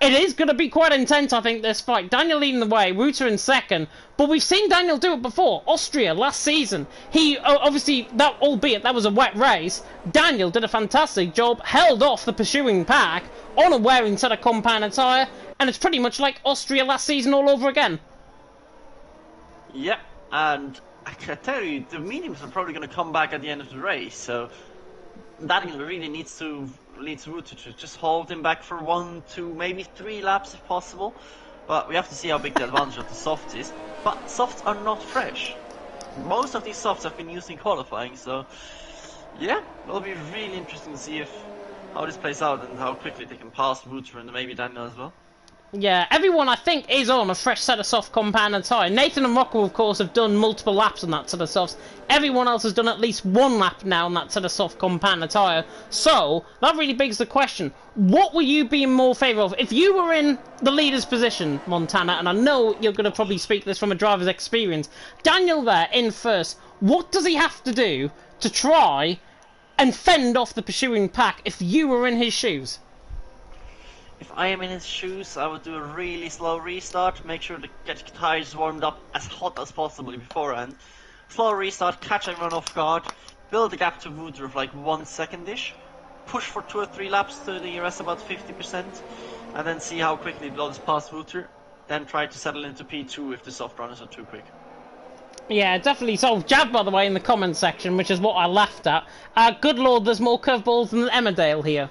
It is going to be quite intense, I think, this fight. Daniel leading the way, Wouter in second. But we've seen Daniel do it before. Austria, last season. He, obviously, albeit that was a wet race, Daniel did a fantastic job, held off the pursuing pack on a wearing set of compound tyre, and it's pretty much like Austria last season all over again. Yep, and I can tell you, the mediums are probably going to come back at the end of the race, so Daniel really needs Wouter to just hold him back for 1, 2, maybe 3 laps if possible. But we have to see how big the advantage of the softs is. But softs are not fresh. most of these softs have been used in qualifying, so yeah, it'll be really interesting to see how this plays out and how quickly they can pass Wouter and maybe Daniel as well. Yeah, everyone I think is on a fresh set of soft compound and tyre. Nathan and Rocco, of course, have done multiple laps on that set of softs. Everyone else has done at least one lap now on that set of soft compound and tyre. So, that really begs the question, what were you being more favour of? If you were in the leader's position, Montana, and I know you're going to probably speak this from a driver's experience, Daniel there in first, what does he have to do to try and fend off the pursuing pack if you were in his shoes? If I am in his shoes, I would do a really slow restart, make sure to get tires warmed up as hot as possible beforehand. Slow restart, catch everyone off guard, build a gap to Wouter of like 1 second-ish, push for 2 or 3 laps to the rest about 50%, and then see how quickly it blows past Wouter, then try to settle into P2 if the soft runners are too quick. Yeah, definitely. So, Jab, by the way, in the comments section, which is what I laughed at. Good lord, there's more curveballs than Emmerdale here.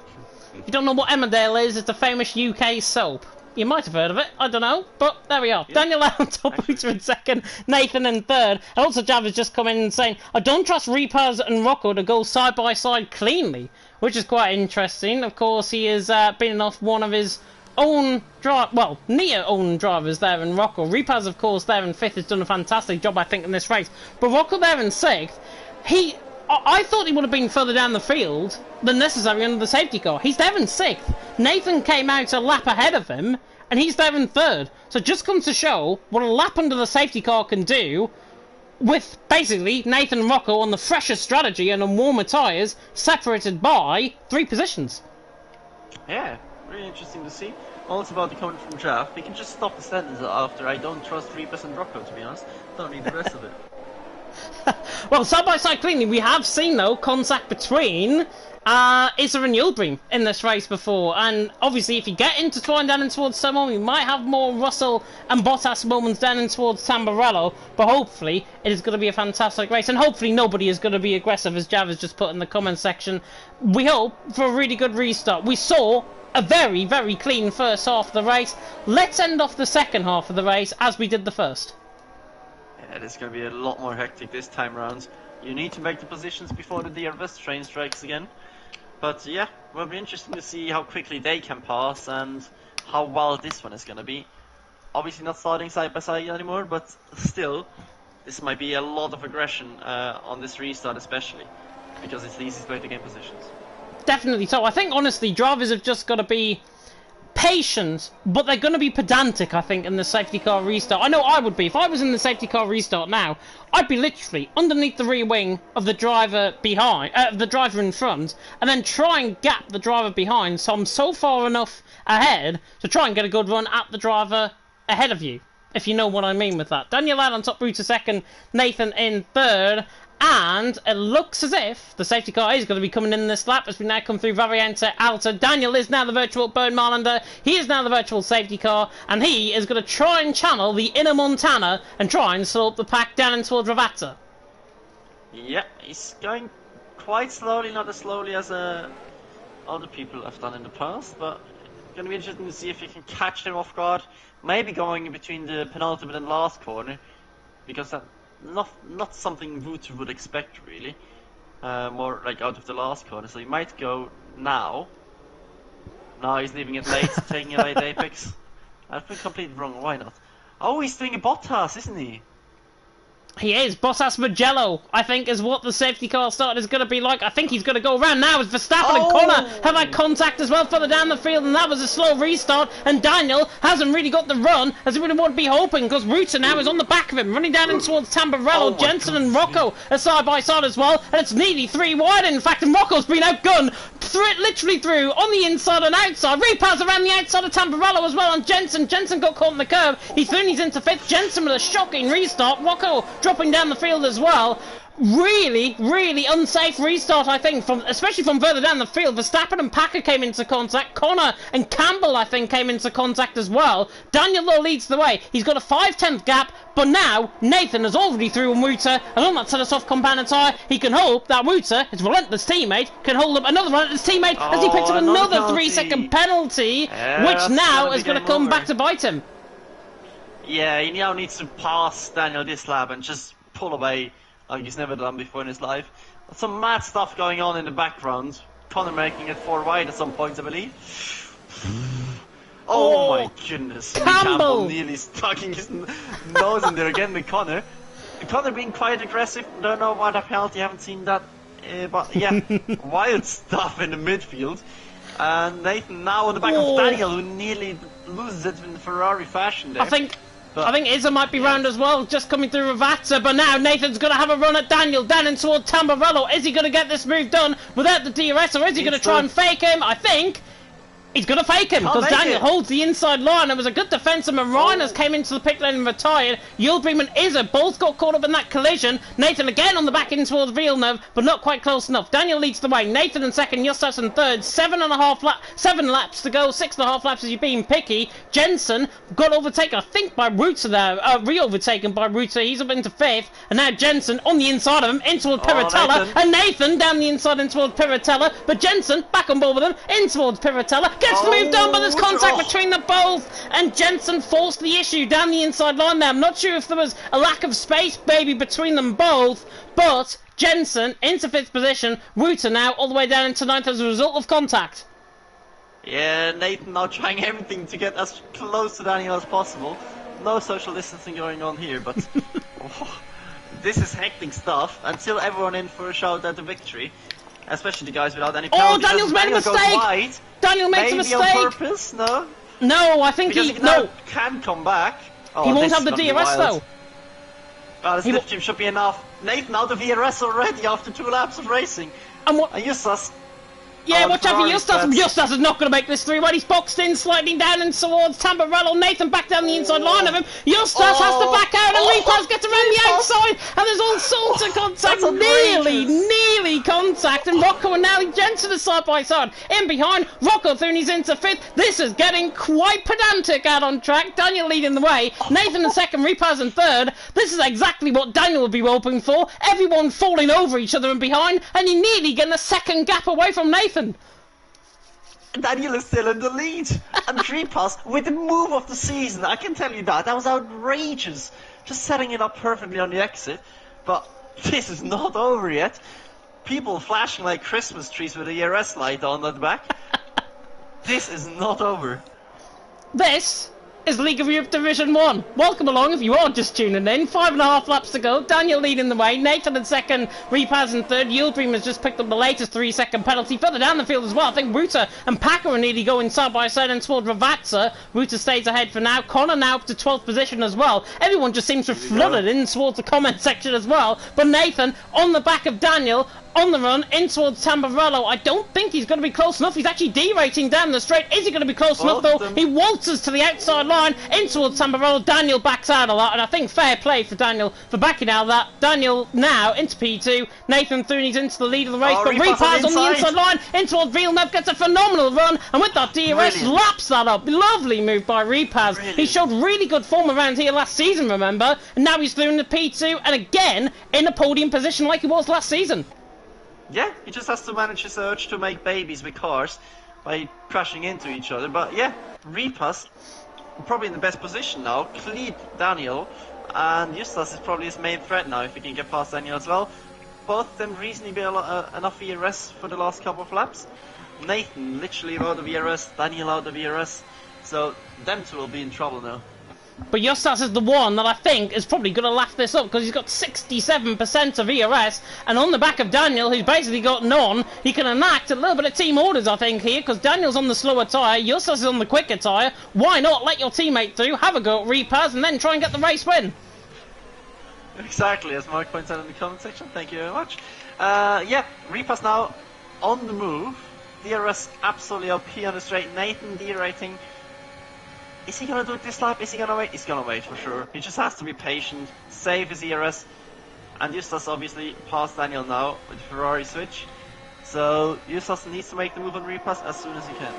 If you don't know what Emmerdale is, it's a famous UK soap. You might have heard of it, I don't know, but there we are. Yeah. Daniel on top, Wouter in second, Nathan in third. And also Jav has just come in and saying, I don't trust Repaz and Rocco to go side by side cleanly, which is quite interesting. Of course, he has been off one of his own near-own drivers there in Rocco. Repaz, of course, there in fifth has done a fantastic job, I think, in this race. But Rocco there in sixth, I thought he would have been further down the field than necessary under the safety car. He's there in sixth. Nathan came out a lap ahead of him, and he's there in third. So it just comes to show what a lap under the safety car can do with basically Nathan and Rocco on the fresher strategy and on warmer tyres, separated by 3 positions. Yeah, really interesting to see. Also about the comment from Jeff, we can just stop the sentence after I don't trust Repaz and Rocco, to be honest. Don't need the rest of it. Well, side-by-side cleanly, we have seen, though, contact between Issa and Yulbring in this race before. And obviously, if you get intertwined down in towards someone, we might have more Russell and Bottas moments down in towards Tamburello. But hopefully, it is going to be a fantastic race. And hopefully, nobody is going to be aggressive, as Jav has just put in the comment section. We hope for a really good restart. We saw a very, very clean first half of the race. Let's end off the second half of the race as we did the first. Yeah, it's going to be a lot more hectic this time around. You need to make the positions before the DRS train strikes again. But yeah, will be interesting to see how quickly they can pass and how well this one is going to be. Obviously not starting side by side anymore, but still, this might be a lot of aggression on this restart especially, because it's the easiest way to gain positions. Definitely so. I think, honestly, drivers have just got to be patient, but they're going to be pedantic, I think, in the safety car restart. I know I would be. If I was in the safety car restart now, I'd be literally underneath the rear wing of the driver behind, the driver in front, and then try and gap the driver behind, so I'm so far enough ahead to try and get a good run at the driver ahead of you, if you know what I mean with that. Daniel out on top, Wouter second, Nathan in third. And it looks as if the safety car is going to be coming in this lap as we now come through Variante Alta. Daniel is now the virtual Bernd Marlander. He is now the virtual safety car. And he is going to try and channel the inner Montana and try and slow up the pack down in towards Ravata. Yeah, he's going quite slowly, not as slowly as other people have done in the past. But it's going to be interesting to see if he can catch them off guard. Maybe going in between the penultimate and last corner. Because that... Not something Wouter would expect, really. More like out of the last corner, so he might go now. Now he's leaving it late, taking it late apex. I've been completely wrong, why not? Oh, he's doing a Bottas, isn't he? He is. Bottas Mugello, I think, is what the safety car start is going to be like. I think he's going to go around now as Verstappen and Connor have had contact as well further down the field, and that was a slow restart. And Daniel hasn't really got the run as he really would be hoping, because Wouter now is on the back of him, running down in towards Tamburello. Jensen and Rocco are side by side as well, and it's nearly 3 wide in fact, and Rocco's been outgunned literally through on the inside and outside. Repaz around the outside of Tamburello as well on Jensen. Jensen got caught on the curb. He's into fifth. Jensen with a shocking restart. Rocco dropping down the field as well. Really, really unsafe restart, I think, especially from further down the field. Verstappen and Packer came into contact. Connor and Campbell, I think, came into contact as well. Daniel, though, leads the way. He's got a 5/10 gap, but now Nathan is already through on Wouter, and on that set of soft compound tyre, he can hope that Wouter, his relentless teammate, can hold up another relentless teammate as he picks up another 3-second penalty, which now is going to come back to bite him. Yeah, he now needs to pass Daniel this lap and just pull away like he's never done before in his life. Some mad stuff going on in the background. Connor making it 4 wide at some point, I believe. Oh my goodness. Campbell nearly stucking his nose in there again with Connor. Connor being quite aggressive. Don't know about a penalty, haven't seen that. But yeah, wild stuff in the midfield. And Nathan now on the back of Daniel, who nearly loses it in Ferrari fashion there. I think Izza might be round as well, just coming through Ravazza, but now Nathan's going to have a run at Daniel, down in toward Tamburello. Is he going to get this move done without the DRS, or is he going to try and fake him? I think he's going to fake him, because Daniel holds the inside line. It was a good defence, and Marinas came into the pit lane and retired. Yildirim and Izza both got caught up in that collision. Nathan again on the back in towards Villeneuve, but not quite close enough. Daniel leads the way. Nathan in second, Justas in third. 7 laps to go, 6.5 laps as you're being picky. Jensen got overtaken, I think, by Ruta there. Re-overtaken by Ruta. He's up into 5th, and now Jensen on the inside of him, in towards Piratella. And Nathan down the inside in towards Piratella, but Jensen back on board with him, in towards Piratella. Gets the move done, but there's contact between them both, and Jensen forced the issue down the inside line there. I'm not sure if there was a lack of space maybe between them both, but Jensen into 5th position, Ruta now all the way down into 9th as a result of contact. Yeah, Nathan now trying everything to get as close to Daniel as possible. No social distancing going on here, but this is hectic stuff until everyone in for a shout at the victory. Especially the guys without any penalty. Oh, Daniel's made a mistake! Daniel makes a mistake! Maybe on purpose? No? No, I think because he no. Can come back. Oh, he won't have the DRS though. Well, the slip should be enough. Nathan out of DRS already after 2 laps of racing. And what? Justas. Yeah, watch out for Justas. Justas is not going to make this 3 wide. He's boxed in, sliding down and towards Tamburello. Nathan back down the inside line of him. Justas has to back out, and Repaz gets around the outside, and there's all sorts of contact. Nearly contact, and Rocco and now Jensen are side by side. In behind, Rocco Thuni's into 5th. This is getting quite pedantic out on track. Daniel leading the way. Nathan in second, Repaz in third. This is exactly what Daniel would be hoping for. Everyone falling over each other and behind, and you're nearly getting a second gap away from Nathan. Daniel is still in the lead, and Repaz with the move of the season. I can tell you that was outrageous, just setting it up perfectly on the exit. But this is not over yet. People flashing like Christmas trees with a ERS light on at the back. This is not over. This is League of Europe Division 1. Welcome along if you are just tuning in. 5.5 laps to go. Daniel leading the way. Nathan in second. Repaz in third. Yildirim has just picked up the latest 3-second penalty. Further down the field as well, I think Ruta and Packer are nearly going side by side and toward Ravazza. Ruta stays ahead for now. Connor now up to 12th position as well. Everyone just seems to have flooded in towards the comment section as well. But Nathan on the back of Daniel, on the run in towards Tamburello. I don't think he's going to be close enough. He's actually derating down the straight. Is he going to be close enough though? He waltzes to the outside line in towards Tamburello. Daniel backs out of that, and I think fair play for Daniel for backing out of that. Daniel now into P2. Nathan Thuni's into the lead of the race, but Repaz on the inside line in towards Villeneuve gets a phenomenal run, and with that DRS laps that up. Lovely move by Repaz. He showed really good form around here last season, remember, and now he's through in the P2 and again in a podium position like he was last season. Yeah, he just has to manage his urge to make babies with cars by crashing into each other. But yeah, Repaz probably in the best position now. Cleat Daniel, and Justas is probably his main threat now if he can get past Daniel as well. Both of them reasonably enough ERS for the last couple of laps. Nathan literally out of ERS, Daniel out of ERS, so them two will be in trouble now. But Justas is the one that I think is probably going to laugh this up, because he's got 67% of ERS, and on the back of Daniel, who's basically got none, he can enact a little bit of team orders, I think, here, because Daniel's on the slower tyre, Justas is on the quicker tyre. Why not let your teammate through, have a go at Repaz, and then try and get the race win? Exactly, as Mark points out in the comment section. Thank you very much. Yeah, Repaz now on the move. DRS absolutely OP on the straight. Nathan derating. Is he going to do it this lap? Is he going to wait? He's going to wait for sure. He just has to be patient, save his ERS. And Justas obviously past Daniel now with the Ferrari switch. So Justas needs to make the move on Repaz as soon as he can.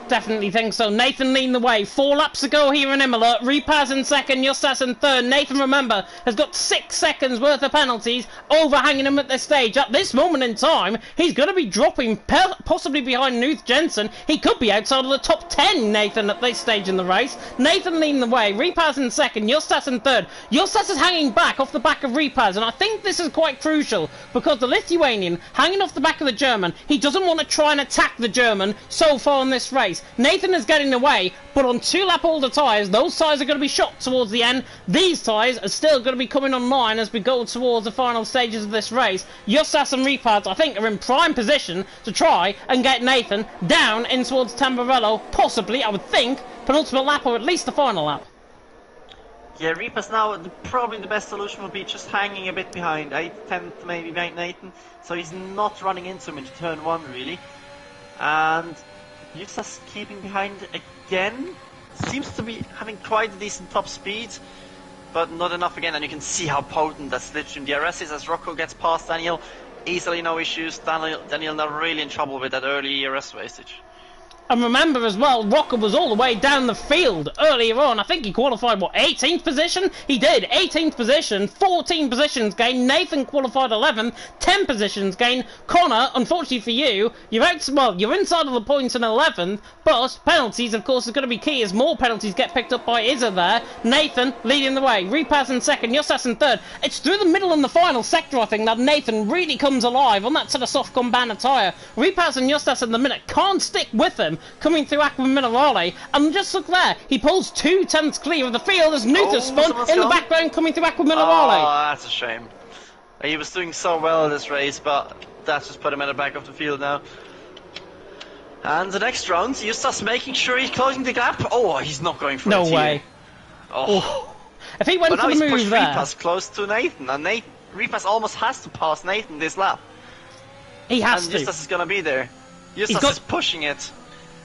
Definitely think so. Nathan leading the way. 4 laps to go here in Imola. Repaz in second, Justas in third. Nathan, remember, has got 6 seconds worth of penalties overhanging him at this stage. At this moment in time, he's going to be dropping possibly behind Knuth Jensen. He could be outside of the top 10, Nathan, at this stage in the race. Nathan leading the way. Repaz in second, Justas in third. Justas is hanging back off the back of Repaz, and I think this is quite crucial because the Lithuanian hanging off the back of the German, he doesn't want to try and attack the German so far in this race. Nathan is getting away, but on 2-lap older tyres, those tyres are going to be shot towards the end. These tyres are still going to be coming online as we go towards the final stages of this race. Justas and Repaz, I think, are in prime position to try and get Nathan down in towards Tamburello, possibly, I would think, penultimate lap or at least the final lap. Yeah, Repaz now, probably the best solution would be just hanging a bit behind, 8th, 10th maybe behind Nathan, so he's not running into him into turn 1 really. And Justas keeping behind again, seems to be having quite a decent top speed, but not enough again, and you can see how potent that Slipstream DRS is as Rocco gets past Daniel, easily no issues. Daniel not really in trouble with that early ERS wastage. And remember as well, Rocco was all the way down the field earlier on. I think he qualified, what, 18th position? He did, 18th position, 14 positions gained. Nathan qualified 11th, 10 positions gained. Connor, unfortunately for you, you're inside of the points in 11th, but penalties, of course, are going to be key as more penalties get picked up by Izza there. Nathan leading the way, Repaz in second, Justas in third. It's through the middle and the final sector, I think, that Nathan really comes alive on that sort of soft Banner tyre. Repaz and Justas in the minute can't stick with him, coming through Aqua Minerale, and just look there, he pulls 2/10 clear of the field as Knuth spun in the background coming through Aqua Minerale. Oh, that's a shame. He was doing so well this race, but that's just put him at the back of the field now. And the next round, Justas making sure he's closing the gap. Oh, he's not going for it. No way. Oh. If he went for the move there. Repaz close to Nathan, and Repaz almost has to pass Nathan this lap. He has and to. Justas is going to be there. Justas is pushing it.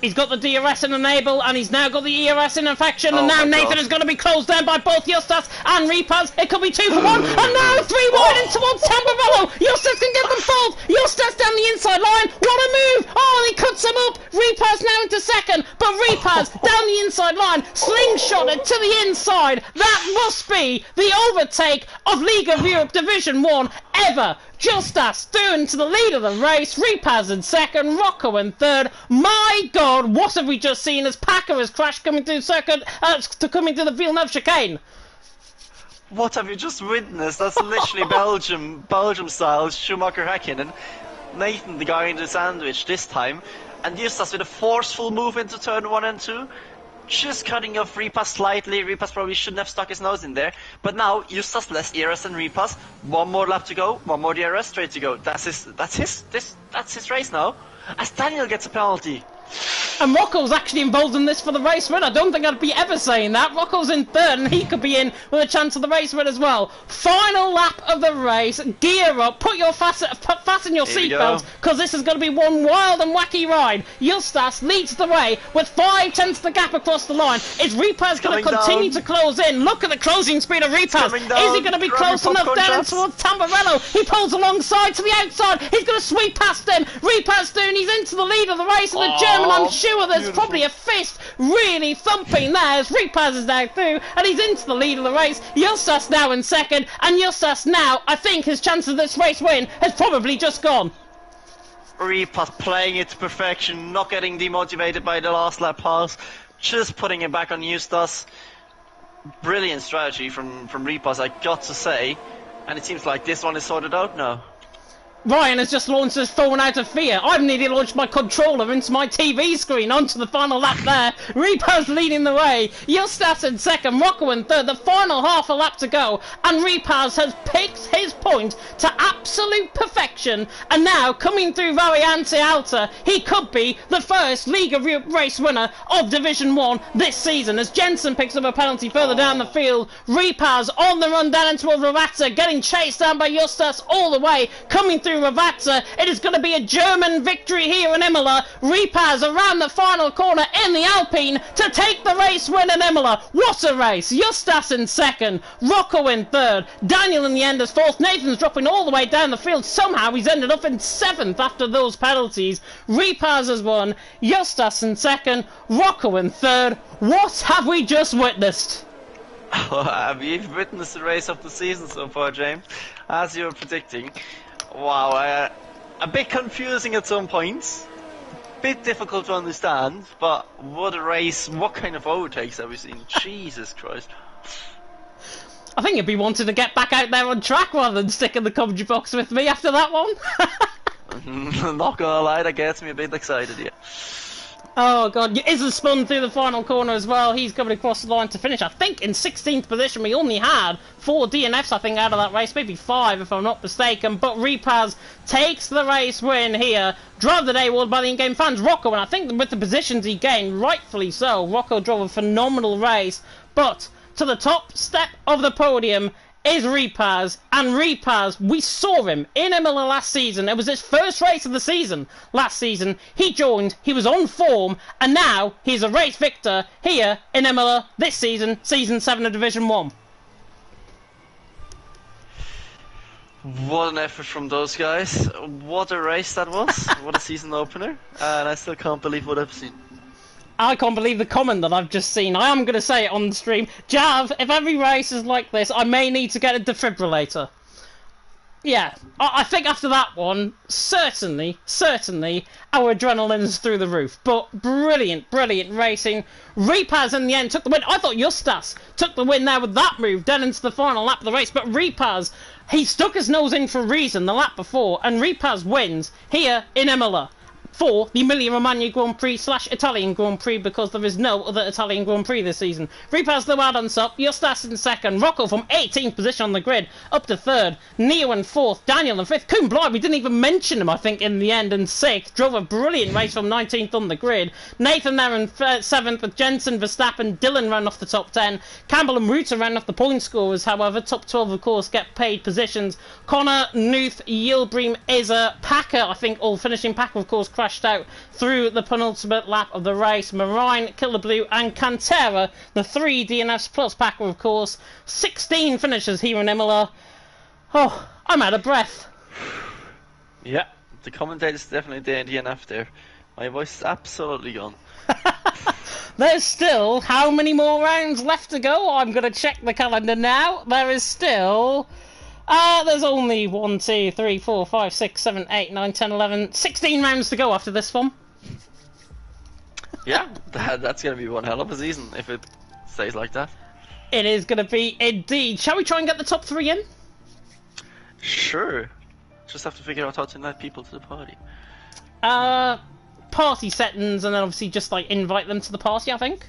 He's got the DRS in enable, and he's now got the ERS in infection, and now Nathan is going to be closed down by both Justas and Repaz. It could be 2 for 1, and now 3 wide in towards Tamburello. Justas can get them both. Justas down the inside line. What a move! Oh, he cuts him up. Repaz now into second, but Repaz down the inside line, slingshotted to the inside. That must be the overtake of League of Europe Division 1 ever. Justas through to the lead of the race, Repaz in second, Rocco in third. My God, what have we just seen as Packer has crashed coming through coming to the Villeneuve chicane? What have you just witnessed? That's literally Belgium style Schumacher Häkkinen. Nathan, the guy in the sandwich this time, and Justas with a forceful move into turn 1 and 2. Just cutting off Repaz slightly. Repaz probably shouldn't have stuck his nose in there. But now, Justas less ERS than Repaz. 1 more lap to go, 1 more DRS straight to go. That's his race now. As Daniel gets a penalty. And Rocco's actually involved in this for the race win. I don't think I'd be ever saying that. Rocco's in third, and he could be in with a chance of the race win as well. Final lap of the race. Gear up. Fasten your seatbelts, because this is going to be one wild and wacky ride. Justas leads the way with 5/10 the gap across the line. Is Repaz going to continue to close in? Look at the closing speed of Repaz. Is he going to be close enough down towards Tamburello? He pulls alongside to the outside. He's going to sweep past him. Repaz through, he's into the lead of the race, and the German, I'm sure there's probably a fist really thumping there as Repaz is now through, and he's into the lead of the race. Justas now in second, and Justas now, I think his chance of this race win has probably just gone. Repaz playing it to perfection, not getting demotivated by the last lap pass, just putting it back on Justas. Brilliant strategy from Repaz, I got to say, and it seems like this one is sorted out now. Ryan has just launched his phone out of fear. I've nearly launched my controller into my TV screen onto the final lap there. Repaz leading the way. Justas in second, Rocco in third. The final half a lap to go. And Repaz has picked his point to absolute perfection. And now, coming through Variante Alta, he could be the first League of Europe race winner of Division 1 this season. As Jensen picks up a penalty further down the field. Repaz on the run down into Ravazza, getting chased down by Justas all the way. Coming through Ravazza. It is going to be a German victory here in Imola. Repaz around the final corner in the Alpine to take the race win in Imola. What a race! Justas in second, Rocco in third, Daniel in the end is fourth. Nathan's dropping all the way down the field. Somehow he's ended up in seventh after those penalties. Repaz has won, Justas in second, Rocco in third. What have we just witnessed? We've witnessed the race of the season so far, James, as you were predicting. Wow, a bit confusing at some points, bit difficult to understand, but what a race, what kind of overtakes have we seen? Jesus Christ. I think you'd be wanting to get back out there on track rather than stick in the commentary box with me after that one. Not gonna lie, that gets me a bit excited, yeah. Oh god, Izza spun through the final corner as well. He's coming across the line to finish, I think, in 16th position. We only had 4 DNFs, I think, out of that race, maybe 5 if I'm not mistaken. But Repaz takes the race win here. Drive of the day awarded by the in-game fans. Rocco, and I think with the positions he gained, rightfully so, Rocco drove a phenomenal race. But to the top step of the podium is Repaz, and Repaz, we saw him in Imola last season. It was his first race of the season last season. He joined, he was on form, and now he's a race victor here in Imola this season, Season 7 of Division 1. What an effort from those guys. What a race that was. What a season opener. And I still can't believe what I've seen. I can't believe the comment that I've just seen. I am going to say it on the stream. Jav, if every race is like this, I may need to get a defibrillator. Yeah, I think after that one, certainly, our adrenaline's through the roof. But brilliant racing. Repaz in the end took the win. I thought Justas took the win there with that move, then into the final lap of the race. But Repaz, he stuck his nose in for a reason the lap before, and Repaz wins here in Imola for the Emilia-Romagna Grand Prix / Italian Grand Prix, because there is no other Italian Grand Prix this season. Repaz the wide on top, Justas in second, Rocco from 18th position on the grid up to third, Neo in fourth, Daniel in fifth, Kuhn Bly, we didn't even mention him I think in the end, in sixth, drove a brilliant race from 19th on the grid, Nathan there in seventh with Jensen, Verstappen, Dylan ran off the top 10, Campbell and Ruta ran off the point scorers, however, top 12 of course get paid positions, Connor, Nuth, Yilbream, Izza, Packer, I think all finishing. Packer of course crashed out through the penultimate lap of the race. Marine, Killer Blue and Cantera, the 3 DNFs plus Packer of course. 16 finishers here in Imola. Oh, I'm out of breath. Yeah, the commentator's definitely the DNF there. My voice is absolutely gone. There's still how many more rounds left to go? I'm going to check the calendar now. There is still... there's only 1, 2, 3, 4, 5, 6, 7, 8, 9, 10, 11, 16 rounds to go after this one. Yeah, that's going to be one hell of a season if it stays like that. It is going to be indeed. Shall we try and get the top 3 in? Sure. Just have to figure out how to invite people to the party. Party settings, and then obviously just like invite them to the party, I think.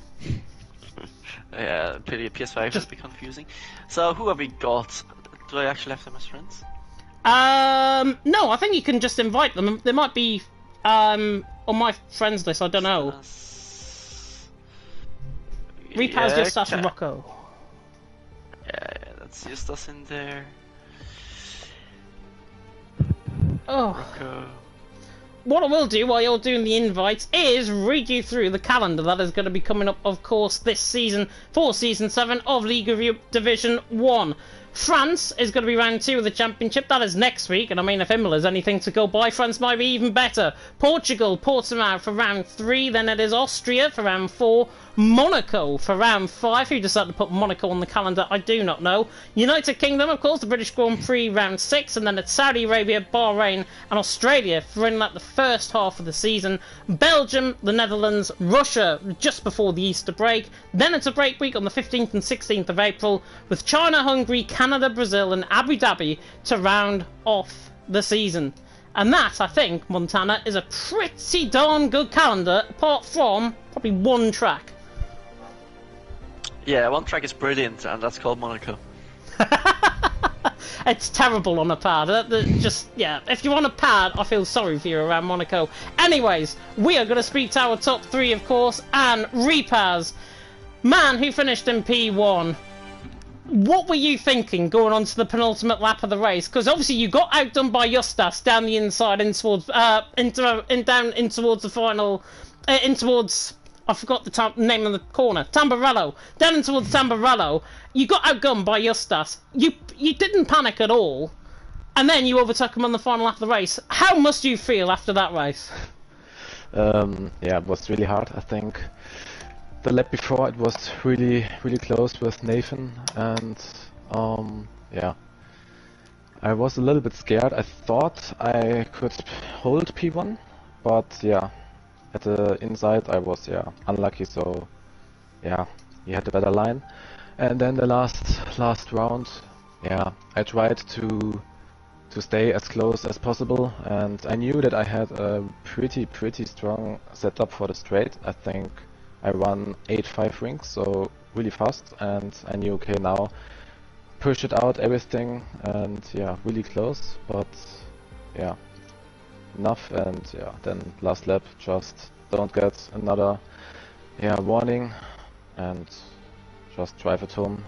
Yeah, PS5 just be confusing. So who have we got? Do I actually have them as friends? No, I think you can just invite them. They might be on my friends list, I don't know. Repaz, Justas and Rocco. Yeah, that's Justas in there. Oh. Rocco. What I will do while you're doing the invites is read you through the calendar that is going to be coming up, of course, this season for Season 7 of League of Europe Division 1. France is going to be round 2 of the championship. That is next week, and I mean, if Imola is anything to go by, France might be even better. Portugal, Portimao for round 3, then it is Austria for round 4, Monaco for round 5. Who decided to put Monaco on the calendar, I do not know. United Kingdom, of course, the British Grand Prix round 6, and then it's Saudi Arabia, Bahrain, and Australia for in like the first half of the season. Belgium, the Netherlands, Russia just before the Easter break. Then it's a break week on the 15th and 16th of April with China, Hungary, Canada, Brazil and Abu Dhabi to round off the season. And that, I think, Montana, is a pretty darn good calendar, apart from probably one track. Yeah, one track is brilliant, and that's called Monaco. It's terrible on a pad. Just, yeah, if you want a pad, I feel sorry for you around Monaco. Anyways, we are going to speak to our top 3, of course, and Repaz, man who finished in P1. what were you thinking going on to the penultimate lap of the race? Because obviously you got outdone by Justas down the inside in towards in towards the final, in towards, I forgot the name of the corner, Tamburello. Down in towards Tamburello, you got outgunned by Justas. You didn't panic at all, and then you overtook him on the final lap of the race. How must you feel after that race? Yeah, it was really hard. I think the lap before it was really close with Nathan, and yeah, I was a little bit scared. I thought I could hold P1, but yeah, at the inside I was unlucky. So yeah, he had a better line, and then the last round, yeah, I tried to stay as close as possible, and I knew that I had a pretty strong setup for the straight. I think I run 8-5 rings, so really fast, and I knew, okay, now push it out everything, and yeah, really close, but yeah, enough. And yeah, then last lap, just don't get another warning and just drive it home.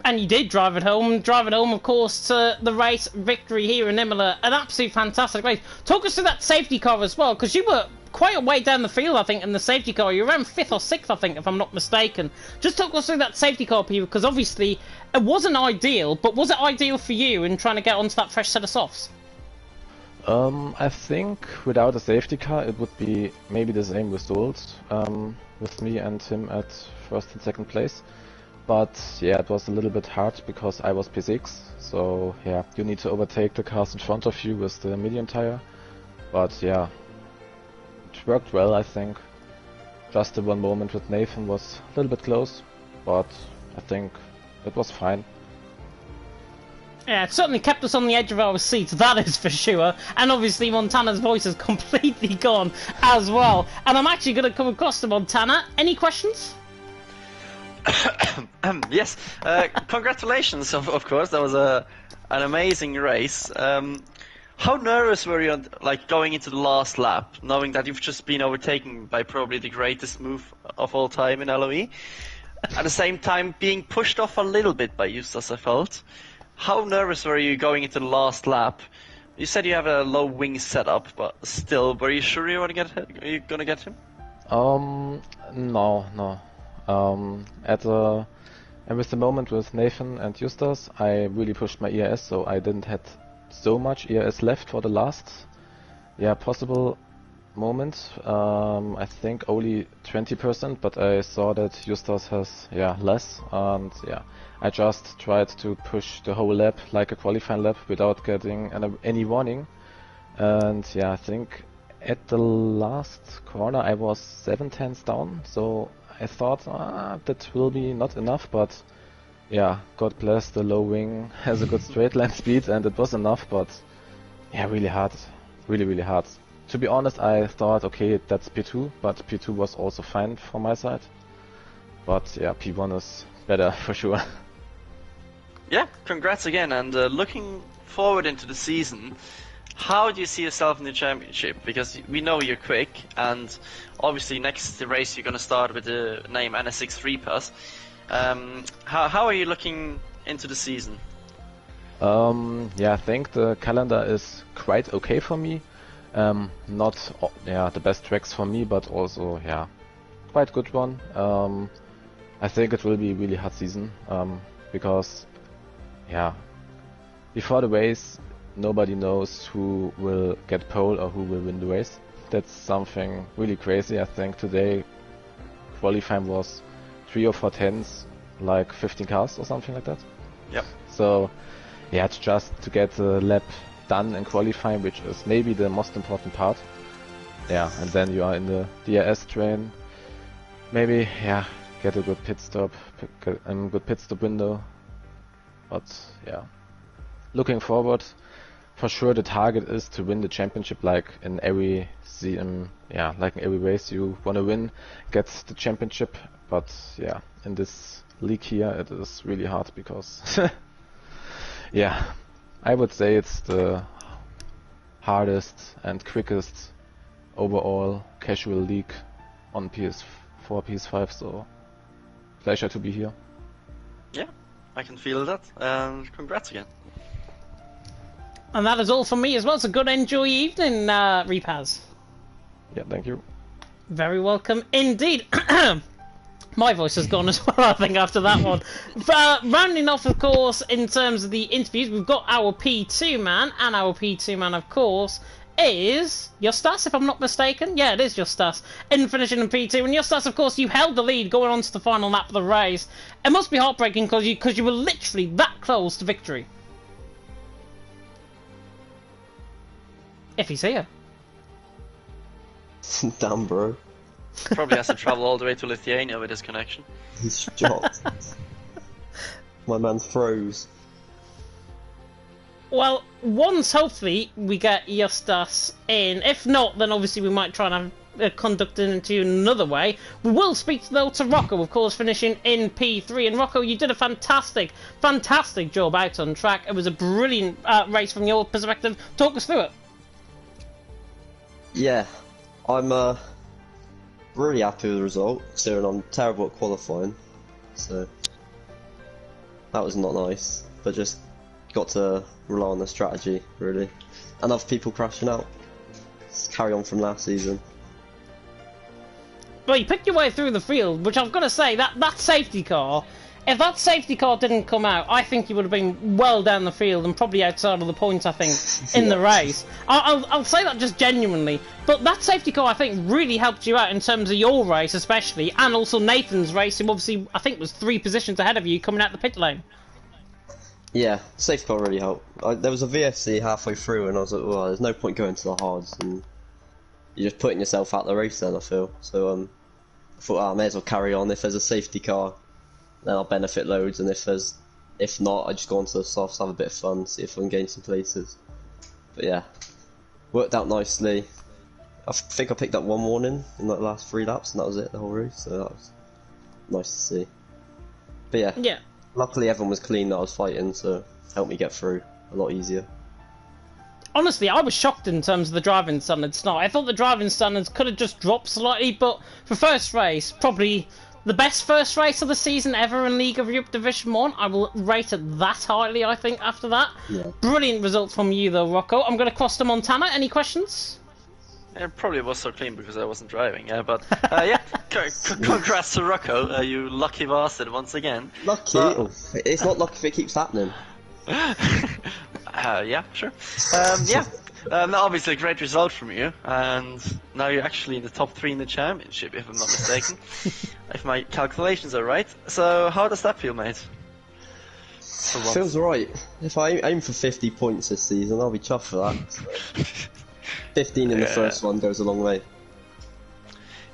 And you did drive it home, of course, to the race victory here in Imola. An absolute fantastic race. Talk us through that safety car as well, because you were quite a way down the field, I think, in the safety car. You were around 5th or 6th, I think, if I'm not mistaken. Just talk us through that safety car, Peter, because obviously it wasn't ideal, but was it ideal for you in trying to get onto that fresh set of softs? I think without a safety car it would be maybe the same result, with me and him at 1st and 2nd place. But yeah, it was a little bit hard because I was P6, so yeah, you need to overtake the cars in front of you with the medium tire. But yeah, it worked well, I think. Just the one moment with Nathan was a little bit close, but I think it was fine. Yeah, it certainly kept us on the edge of our seats, that is for sure. And obviously Montana's voice is completely gone as well. And I'm actually going to come across to Montana. Any questions? Yes, congratulations, of course. That was an amazing race. How nervous were you, like, going into the last lap, knowing that you've just been overtaken by probably the greatest move of all time in LOE? At the same time, being pushed off a little bit by Justas, I felt. How nervous were you going into the last lap? You said you have a low wing setup, but still, were you sure you were gonna get him? No. And with the moment with Nathan and Justas, I really pushed my ERS, so I didn't have so much ERS left for the last possible moment. I think only 20%, but I saw that Justas has less, and yeah, I just tried to push the whole lap like a qualifying lap without getting any warning. And yeah, I think at the last corner I was 7/10 down, so I thought that will be not enough, but yeah, God bless, the low wing has a good straight line speed, and it was enough. But yeah, really hard, really hard. To be honest, I thought, okay, that's P2, but P2 was also fine from my side. But yeah, P1 is better for sure. Yeah, congrats again, and looking forward into the season, how do you see yourself in the championship? Because we know you're quick, and obviously next race you're going to start with the name NSX Reapers. How are you looking into the season? Yeah, I think the calendar is quite okay for me. Not the best tracks for me, but also quite good one. I think it will be a really hard season, because before the race nobody knows who will get pole or who will win the race. That's something really crazy. I think today qualifying was 3 or 4 tens, like 15 cars or something like that. Yep. So yeah, it's just to get a lap done in qualifying, which is maybe the most important part. Yeah, and then you are in the DRS train. Maybe get a good pit stop, good pit stop window. But yeah, looking forward, for sure the target is to win the championship, like in every like in every race you want to win, get the championship. But yeah, in this league here it is really hard because yeah, I would say it's the hardest and quickest overall casual league on PS4, PS5, so pleasure to be here. I can feel that, and congrats again. And that is all from me as well, so good enjoy your evening, Repaz. Yeah, thank you. Very welcome indeed. My voice has gone as well, I think, after that one. Rounding off, of course, in terms of the interviews, we've got our P2 man, and our P2 man, of course, is Justas, if I'm not mistaken. Yeah, it is Justas, in finishing in P2. And Justas, of course, you held the lead going on to the final lap of the race. It must be heartbreaking because you were literally that close to victory. If he's here. Damn, bro. Probably has to travel all the way to Lithuania with his connection. He's shocked. My man froze. Well, once hopefully we get Justas in. If not, then obviously we might try and have conduct it into another way. We will speak though to Rocco, of course, finishing in P3. And Rocco, you did a fantastic job out on track. It was a brilliant race from your perspective. Talk us through it. Yeah, I'm really happy with the result, considering I'm terrible at qualifying. So that was not nice, but just got to rely on the strategy, really. Enough people crashing out. Just carry on from last season. Well, you picked your way through the field, which I've got to say, that safety car, if that safety car didn't come out, I think you would have been well down the field and probably outside of the points, I think, in the race. I'll say that just genuinely. But that safety car, I think, really helped you out in terms of your race, especially, and also Nathan's race, who obviously, I think, was 3 positions ahead of you coming out the pit lane. Yeah, safety car really helped. There was a VSC halfway through, and I was like, well, there's no point going to the hards, and you're just putting yourself out the race then, I feel. So I thought, I may as well carry on. If there's a safety car, then I'll benefit loads, and if not, I just go on to the softs, have a bit of fun, see if I can gain some places. But yeah, worked out nicely. I think I picked up 1 warning in like the last 3 laps, and that was it, the whole race, so that was nice to see. But yeah, luckily everyone was clean that I was fighting, so it helped me get through a lot easier. Honestly, I was shocked in terms of the driving standards tonight. I thought the driving standards could have just dropped slightly, but for first race, probably the best first race of the season ever in League of Europe Division 1. I will rate it that highly, I think, after that. Yeah. Brilliant results from you, though, Rocco. I'm going to cross to Montana. Any questions? It probably was so clean because I wasn't driving, but yeah, congrats to Rocco, you lucky bastard once again. Lucky? It's not lucky if it keeps happening. Yeah, sure. Yeah, obviously a great result from you, and now you're actually in the top 3 in the championship, if I'm not mistaken, if my calculations are right. So how does that feel, mate? Feels right. If I aim for 50 points this season, I'll be chuffed for that. 15 in the first one goes a long way.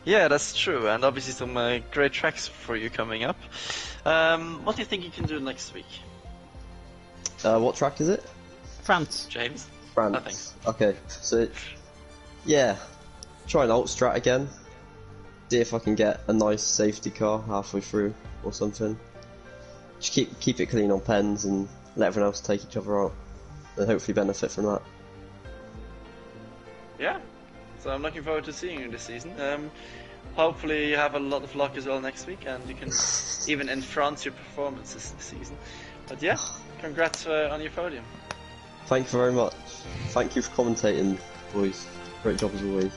Yeah, that's true, and obviously some great tracks for you coming up. What do you think you can do next week? What track is it? France. James? France. Nothing. Okay, so yeah, try an alt strat again. See if I can get a nice safety car halfway through or something. Just keep it clean on pens and let everyone else take each other out, and hopefully benefit from that. Yeah, so I'm looking forward to seeing you this season. Hopefully you have a lot of luck as well next week, and you can even enhance your performances this season. But yeah, congrats on your podium. Thank you very much. Thank you for commentating, boys. Great job as always.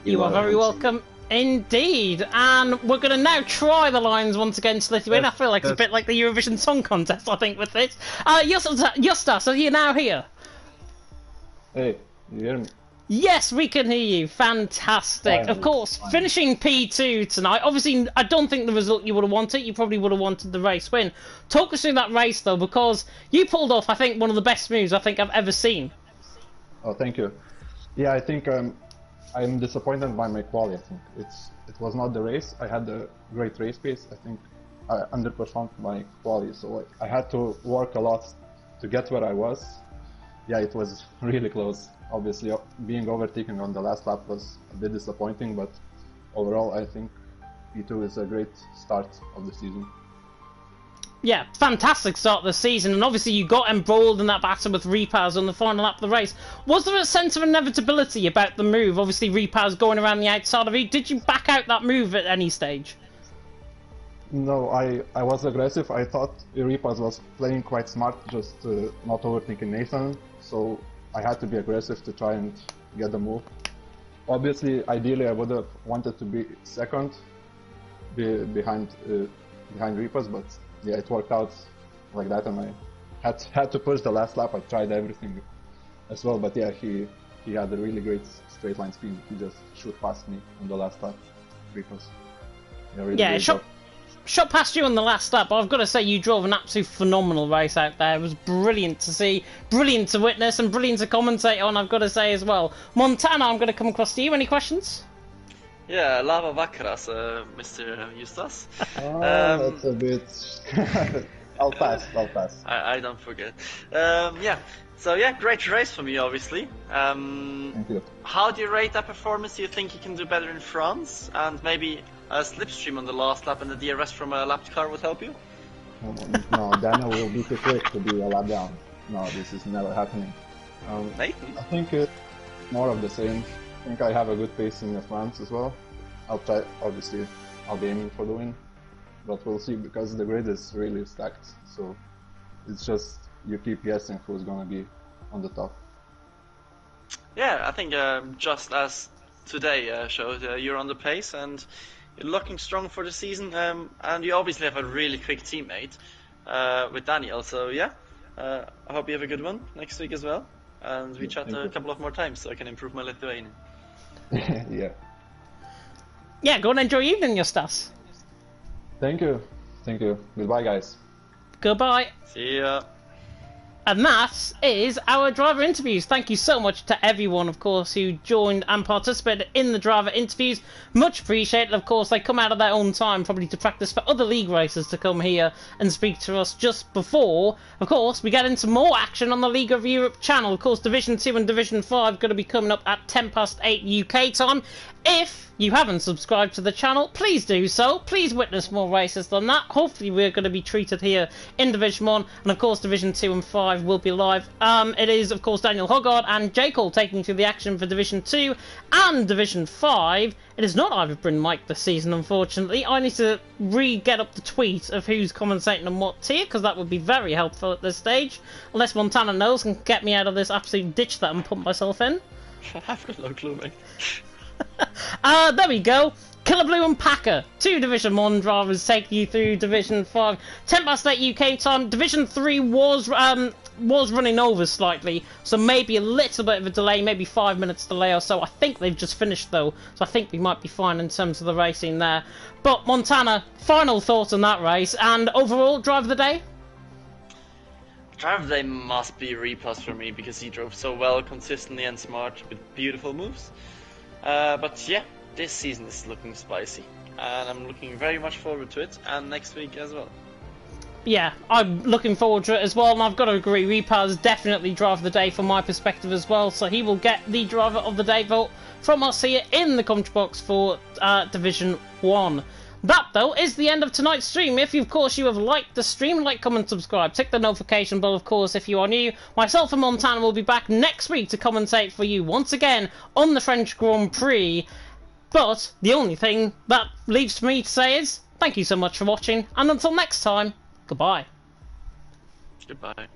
You are very welcome indeed. And we're going to now try the lines once again to Lithuania. I feel like it's a bit like the Eurovision Song Contest, I think, with this. Justas, are you now here? Hey, you hear me? Yes, we can hear you. Fantastic. Of course, finishing P2 tonight. Obviously, I don't think the result you would have wanted. You probably would have wanted the race win. Talk us through that race, though, because you pulled off, I think, one of the best moves I think I've ever seen. Oh, thank you. Yeah, I think I'm disappointed by my quality. I think it was not the race. I had a great race pace. I think I underperformed my quality, so I had to work a lot to get where I was. Yeah, it was really close. Obviously, being overtaken on the last lap was a bit disappointing, but overall, I think P2 is a great start of the season. Yeah, fantastic start of the season, and obviously you got embroiled in that battle with Repaz on the final lap of the race. Was there a sense of inevitability about the move? Obviously, Repaz going around the outside of you. Did you back out that move at any stage? No, I was aggressive. I thought Iripas was playing quite smart, just not overthinking Nathan. So I had to be aggressive to try and get the move. Obviously, ideally, I would have wanted to be second, behind Iripas, but yeah, it worked out like that, and I had to push the last lap. I tried everything as well, but yeah, he had a really great straight line speed. He just shoot past me on the last lap. Iripas. Yeah, really Yeah, great job. Shot past you on the last lap, but I've got to say you drove an absolute phenomenal race out there. It was brilliant to see, brilliant to witness, and brilliant to commentate on, I've got to say as well. Montana, I'm going to come across to you. Any questions? Yeah, Lava Vacras, Mr. Eustace. That's a bit... I'll pass. I don't forget. Yeah, so yeah, great race for me, obviously. Thank you. How do you rate that performance? Do you think you can do better in France? And maybe a slipstream on the last lap and the DRS from a lapped car would help you? No, Daniel will be too quick to be a lap down. No, this is never happening. Nathan? I think it's more of the same. I think I have a good pace in France as well. I'll try, obviously, I'll be aiming for the win. But we'll see, because the grid is really stacked. So it's just, you keep guessing who's gonna be on the top. Yeah, I think just as today showed, you're on the pace and you're looking strong for the season. And you obviously have a really quick teammate with Daniel. So yeah, I hope you have a good one next week as well. And we chat a couple of more times so I can improve my Lithuanian. Yeah. Yeah, go and enjoy your evening, Eustace. Thank you. Goodbye, guys. Goodbye. See ya. And that is our driver interviews. Thank you so much to everyone, of course, who joined and participated in the driver interviews. Much appreciated. Of course, they come out of their own time, probably to practice for other league races, to come here and speak to us just before, of course, we get into more action on the League of Europe channel. Of course, Division 2 and Division 5 going to be coming up at 8:10 UK time. If you haven't subscribed to the channel, please do so. Please witness more races than that. Hopefully we're going to be treated here in Division 1, and of course Division 2 and 5 will be live. It is of course Daniel Hoggard and J. Cole taking you through the action for Division 2 and Division 5. It is not either Bryn Mike this season, unfortunately. I need to get up the tweet of who's commentating on what tier, because that would be very helpful at this stage. Unless Montana knows and can get me out of this absolute ditch that I'm putting myself in. I've got no clue, mate. There we go. Killer Blue and Packer, 2 Division 1 drivers taking you through Division 5. 8:10 UK time. Division 3 was running over slightly, so maybe a little bit of a delay, maybe 5 minutes delay or so. I think they've just finished though, so I think we might be fine in terms of the racing there. But Montana, final thoughts on that race, and overall driver of the day? Driver of the day must be Replus for me, because he drove so well, consistently and smart, with beautiful moves. But yeah, this season is looking spicy, and I'm looking very much forward to it, and next week as well. Yeah, I'm looking forward to it as well, and I've got to agree, Repa is definitely driver of the day from my perspective as well, so he will get the driver of the day vote from us here in the commentary box for Division 1. That, though, is the end of tonight's stream. If, of course, you have liked the stream, like, comment, subscribe. Tick the notification bell, of course, if you are new. Myself and Montana will be back next week to commentate for you once again on the French Grand Prix. But the only thing that leaves for me to say is thank you so much for watching, and until next time, goodbye. Goodbye.